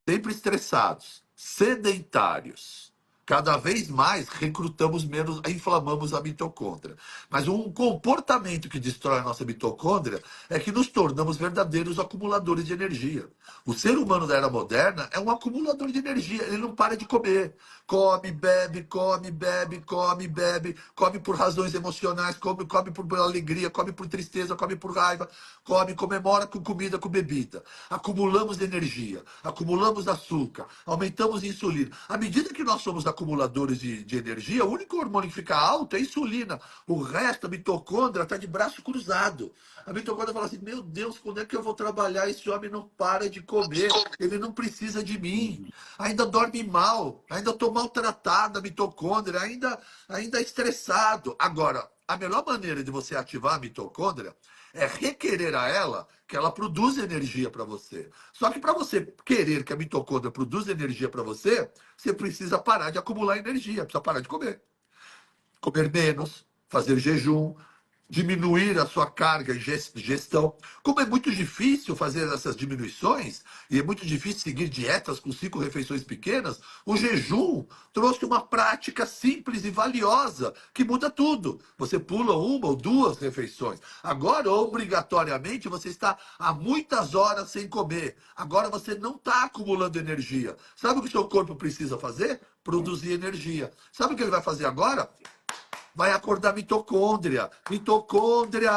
sempre estressados, sedentários, cada vez mais recrutamos menos, inflamamos a mitocôndria. Mas um comportamento que destrói a nossa mitocôndria é que nos tornamos verdadeiros acumuladores de energia. O ser humano da era moderna é um acumulador de energia, ele não para de comer. Come, bebe, come, bebe, come, bebe, come por razões emocionais, come por alegria, come por tristeza, come por raiva, come, comemora com comida, com bebida. Acumulamos energia, acumulamos açúcar, aumentamos a insulina. À medida que nós somos acumuladores de energia, o único hormônio que fica alto é a insulina. O resto, a mitocôndria, está de braço cruzado. A mitocôndria fala assim: meu Deus, quando é que eu vou trabalhar? Esse homem não para de comer, ele não precisa de mim. Ainda dorme mal, ainda estou maltratado, a mitocôndria, ainda estressado. Agora, a melhor maneira de você ativar a mitocôndria é requerer a ela que ela produza energia para você. Só que para você querer que a mitocôndria produza energia para você, você precisa parar de acumular energia, precisa parar de comer. Comer menos, fazer jejum, diminuir a sua carga e gestão. Como é muito difícil fazer essas diminuições, e é muito difícil seguir dietas com 5 refeições pequenas, o jejum trouxe uma prática simples e valiosa que muda tudo. Você pula 1 ou 2 refeições. Agora, obrigatoriamente, você está há muitas horas sem comer. Agora você não está acumulando energia. Sabe o que o seu corpo precisa fazer? Produzir energia. Sabe o que ele vai fazer agora? Vai acordar mitocôndria. Mitocôndria.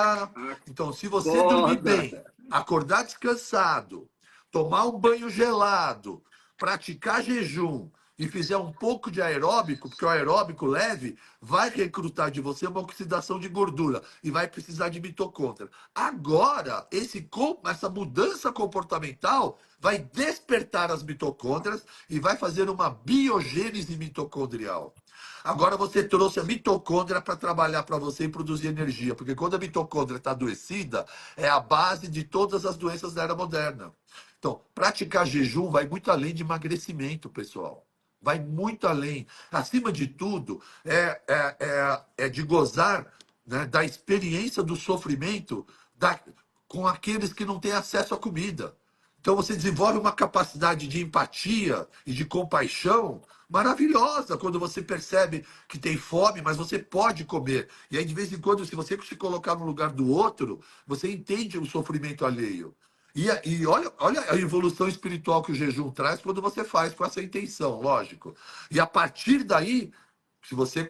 Então, se você dormir Acorda. bem, acordar descansado, tomar um banho gelado, praticar jejum e fizer um pouco de aeróbico, porque o aeróbico leve vai recrutar de você uma oxidação de gordura e vai precisar de mitocôndria. Agora, essa mudança comportamental vai despertar as mitocôndrias e vai fazer uma biogênese mitocondrial. Agora você trouxe a mitocôndria para trabalhar para você e produzir energia, porque quando a mitocôndria está adoecida, é a base de todas as doenças da era moderna. Então, praticar jejum vai muito além de emagrecimento, pessoal. Vai muito além. Acima de tudo, é de gozar, né, da experiência do sofrimento com aqueles que não têm acesso à comida. Então você desenvolve uma capacidade de empatia e de compaixão maravilhosa quando você percebe que tem fome, mas você pode comer. E aí, de vez em quando, se você se colocar no lugar do outro, você entende o sofrimento alheio. E olha a evolução espiritual que o jejum traz quando você faz com essa intenção, lógico. E a partir daí, se você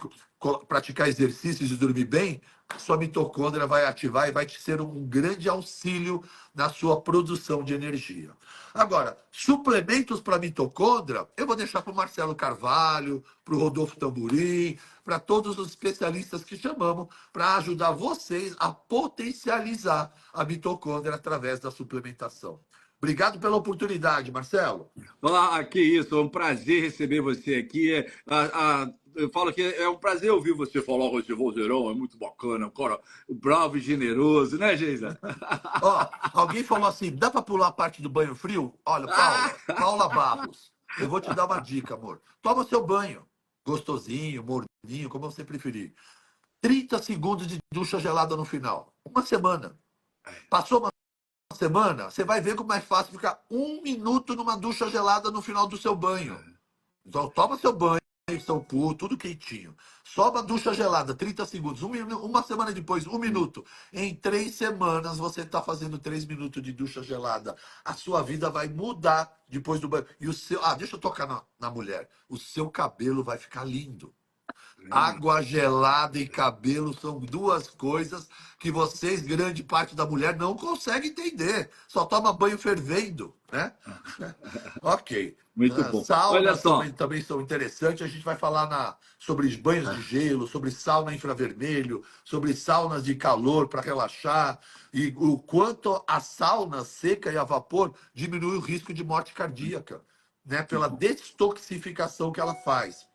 praticar exercícios e dormir bem, a sua mitocôndria vai ativar e vai te ser um grande auxílio na sua produção de energia. Agora, suplementos para mitocôndria, eu vou deixar para o Marcelo Carvalho, para o Rodolfo Tamburim, para todos os especialistas que chamamos, para ajudar vocês a potencializar a mitocôndria através da suplementação. Obrigado pela oportunidade, Marcelo. Olá, que isso, é um prazer receber você aqui. Eu falo que é um prazer ouvir você falar com esse vozeirão, é muito bacana, um cara bravo e generoso, né, Geisa? Ó, alguém falou assim, dá para pular a parte do banho frio? Olha, Paula Barros, eu vou te dar uma dica, amor. Toma seu banho, gostosinho, morninho, como você preferir. 30 segundos de ducha gelada no final. Uma semana. Passou uma semana, você vai ver como é fácil ficar 1 minuto numa ducha gelada no final do seu banho. Então, toma seu banho, shampoo, tudo quentinho. Só uma ducha gelada, 30 segundos. Uma semana depois, 1 minuto. Em 3 semanas, você está fazendo 3 minutos de ducha gelada. A sua vida vai mudar depois do banho. E o seu. Deixa eu tocar na mulher. O seu cabelo vai ficar lindo. Água gelada e cabelo são 2 coisas que vocês, grande parte da mulher, não consegue entender. Só toma banho fervendo, né? Ok. Muito bom. Olha Saunas só. também são interessantes. A gente vai falar sobre banhos de gelo, sobre sauna infravermelho, sobre saunas de calor para relaxar e o quanto a sauna seca e a vapor diminui o risco de morte cardíaca, né? Pela detoxificação que ela faz.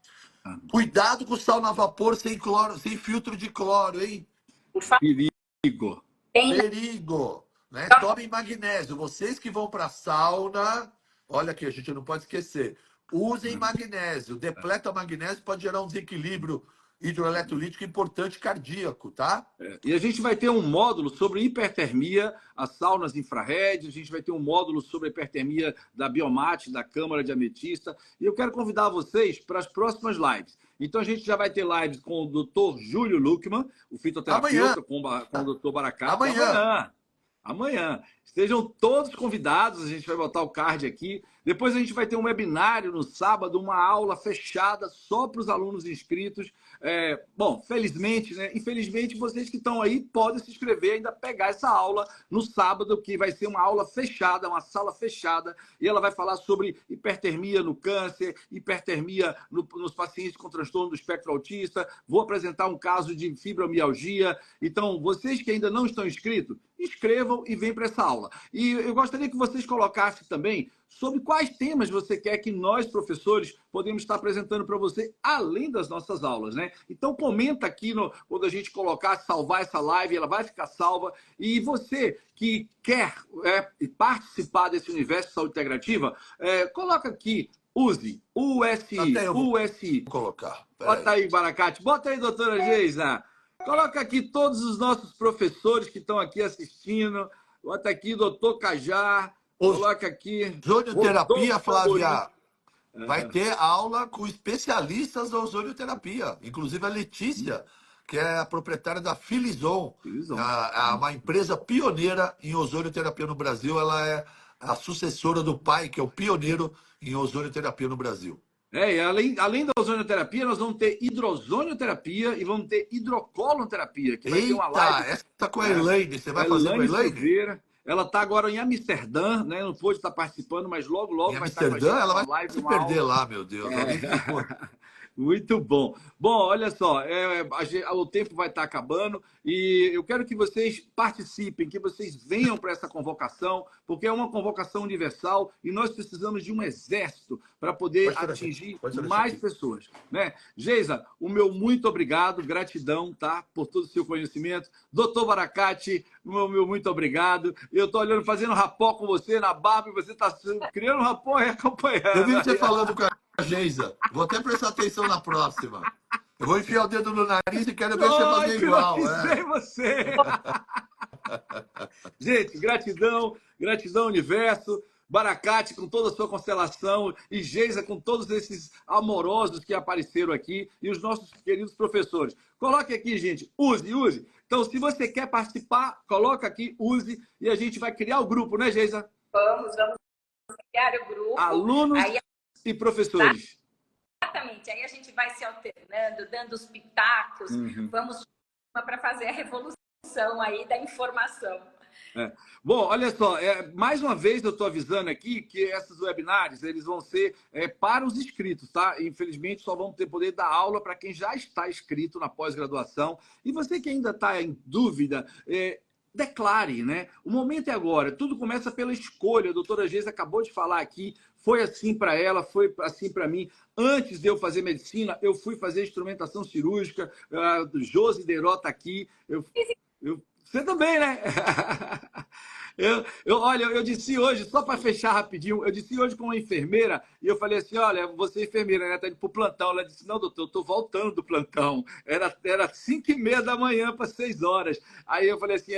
Cuidado com sauna a vapor sem cloro, sem filtro de cloro, hein? Por favor, Perigo. tem Perigo, né? Tomem magnésio. Vocês que vão para sauna, olha aqui, a gente não pode esquecer. Usem magnésio. Depleta magnésio pode gerar um desequilíbrio hidroeletrolítico importante cardíaco, tá? E a gente vai ter um módulo sobre hipertermia, as saunas infrared, a gente vai ter um módulo sobre a hipertermia da Biomate, da Câmara de Ametista. E eu quero convidar vocês para as próximas lives. Então a gente já vai ter lives com o Dr. Júlio Luckman, o fitoterapeuta, com o Dr. Baracate. Amanhã. Estejam todos convidados, a gente vai botar o card aqui. Depois a gente vai ter um webinário no sábado, uma aula fechada só para os alunos inscritos. Bom, felizmente, né? Infelizmente, vocês que estão aí podem se inscrever e ainda pegar essa aula no sábado, que vai ser uma aula fechada, uma sala fechada, e ela vai falar sobre hipertermia no câncer, hipertermia nos pacientes com transtorno do espectro autista. Vou apresentar um caso de fibromialgia. Então, vocês que ainda não estão inscritos, inscrevam e venham para essa aula. E eu gostaria que vocês colocassem também sobre quais temas você quer que nós, professores, podemos estar apresentando para você, além das nossas aulas, né? Então, comenta aqui quando a gente colocar, salvar essa live, ela vai ficar salva. E você que quer participar desse universo de saúde integrativa, coloca aqui, use, USI. Vou colocar. Bota aí, Baracate. Bota aí, doutora Geisa. Coloca aqui todos os nossos professores que estão aqui assistindo. Bota aqui, doutor Cajar. Coloca aqui. Ozonioterapia, Flávia. Vai ter aula com especialistas da ozonioterapia. Inclusive a Letícia, que é a proprietária da Filizon. Uma empresa pioneira em ozonioterapia no Brasil. Ela é a sucessora do pai, que é o pioneiro em ozonioterapia no Brasil. E além da ozonioterapia, nós vamos ter hidrozonioterapia e vamos ter hidrocoloterapia. Que vai ter uma live. Essa com a Elaine. Você vai fazer com a Elaine? Silveira. Ela está agora em Amsterdã, né? Não pôde estar participando, mas logo vai estar com a gente. Ela vai se perder lá, meu Deus. Muito bom. Bom, olha só, o tempo vai estar acabando e eu quero que vocês participem, que vocês venham para essa convocação, porque é uma convocação universal e nós precisamos de um exército para poder atingir mais pessoas, né? Geisa, o meu muito obrigado, gratidão, tá? Por todo o seu conhecimento. Doutor Baracate, o meu muito obrigado. Eu estou olhando, fazendo rapó com você na barba e você está criando rapó e acompanhando. Eu vi você falando com a Geisa. Vou até prestar atenção na próxima. Eu vou enfiar o dedo no nariz e quero ver você fazer igual. Você. Gente, gratidão, universo. Baracate com toda a sua constelação e Geisa com todos esses amorosos que apareceram aqui e os nossos queridos professores. Coloque aqui, gente, use. Então, se você quer participar, coloca aqui, use e a gente vai criar o grupo, né, Geisa? Vamos criar o grupo. Alunos e professores. Exatamente. Aí a gente vai se alternando, dando os pitacos. Vamos para fazer a revolução aí da informação. Bom, olha só, mais uma vez eu estou avisando aqui que esses webinários eles vão ser para os inscritos, tá? Infelizmente só vamos poder dar aula para quem já está inscrito na pós-graduação. E você que ainda está em dúvida, declare, né? O momento é agora, tudo começa pela escolha. A doutora Geisa acabou de falar aqui, foi assim para ela, foi assim para mim. Antes de eu fazer medicina, eu fui fazer instrumentação cirúrgica, Josi Deró está aqui. Você também, né? Olha, eu disse hoje, só para fechar rapidinho, eu disse hoje com uma enfermeira, e eu falei assim, olha, você é enfermeira, né? Está indo para o plantão. Ela disse, não, doutor, eu estou voltando do plantão. Era 5h30 da manhã para 6 horas. Aí eu falei assim,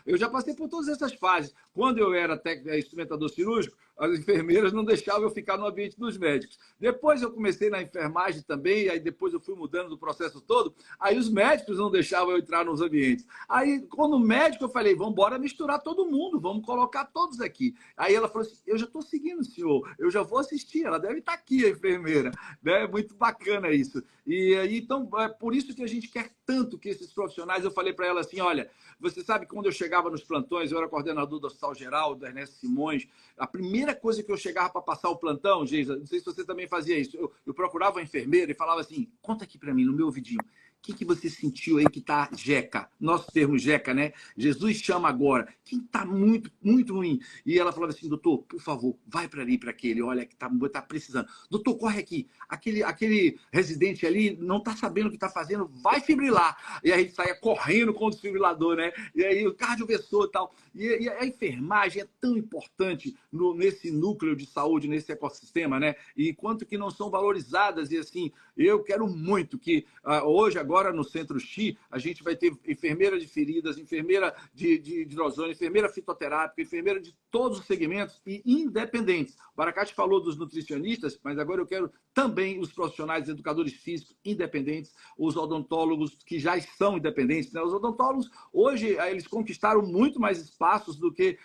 eu já passei por todas essas fases. Quando eu era instrumentador cirúrgico, as enfermeiras não deixavam eu ficar no ambiente dos médicos. Depois eu comecei na enfermagem também, aí depois eu fui mudando do processo todo, aí os médicos não deixavam eu entrar nos ambientes. Aí, quando médico, eu falei, vamos embora misturar todo mundo, vamos colocar todos aqui. Aí ela falou assim, eu já estou seguindo o senhor, eu já vou assistir, ela deve estar aqui, a enfermeira. Né? Muito bacana isso. E então, é por isso que a gente quer tanto que esses profissionais, eu falei para ela assim, olha, você sabe que quando eu chegava nos plantões, eu era coordenador do Hospital Geral, do Ernesto Simões, a primeira coisa que eu chegava para passar o plantão, Geisa, não sei se você também fazia isso, eu procurava a enfermeira e falava assim, conta aqui para mim, no meu ouvidinho, que você sentiu aí que está jeca? Nosso termo jeca, né? Jesus chama agora. Quem está muito, muito ruim? E ela falava assim, doutor, por favor, vai para ali, para aquele, olha que tá precisando. Doutor, corre aqui. Aquele residente ali não está sabendo o que está fazendo, vai fibrilar. E aí a gente saia correndo com o desfibrilador, né? E aí o cardioversor e tal. E a enfermagem é tão importante nesse núcleo de saúde, nesse ecossistema, né? E quanto que não são valorizadas. E assim, eu quero muito que hoje, agora no Centro Xi, a gente vai ter enfermeira de feridas, enfermeira de ozônio, enfermeira fitoterápica, enfermeira de todos os segmentos e independentes. O Baracate falou dos nutricionistas, mas agora eu quero também os profissionais educadores físicos independentes, os odontólogos que já são independentes, né? Os odontólogos, hoje, eles conquistaram muito mais espaços do que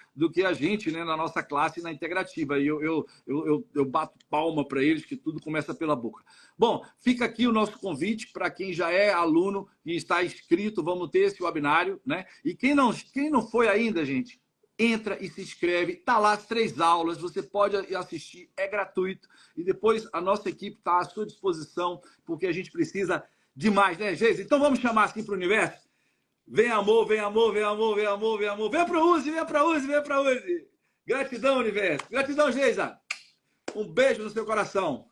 a gente, né, na nossa classe, na integrativa. E eu bato palma para eles, que tudo começa pela boca. Bom, fica aqui o nosso convite para quem já é aluno e está inscrito, vamos ter esse webinário, né? E quem não foi ainda, gente, entra e se inscreve, tá lá as 3 aulas, você pode assistir, é gratuito. E depois a nossa equipe está à sua disposição, porque a gente precisa demais, né, Geisa? Então vamos chamar assim para o universo? Vem amor, vem amor, vem amor, vem amor, vem amor. Vem para o Uzi, vem para o Uzi, vem para o Uzi. Gratidão, universo. Gratidão, Geisa. Um beijo no seu coração.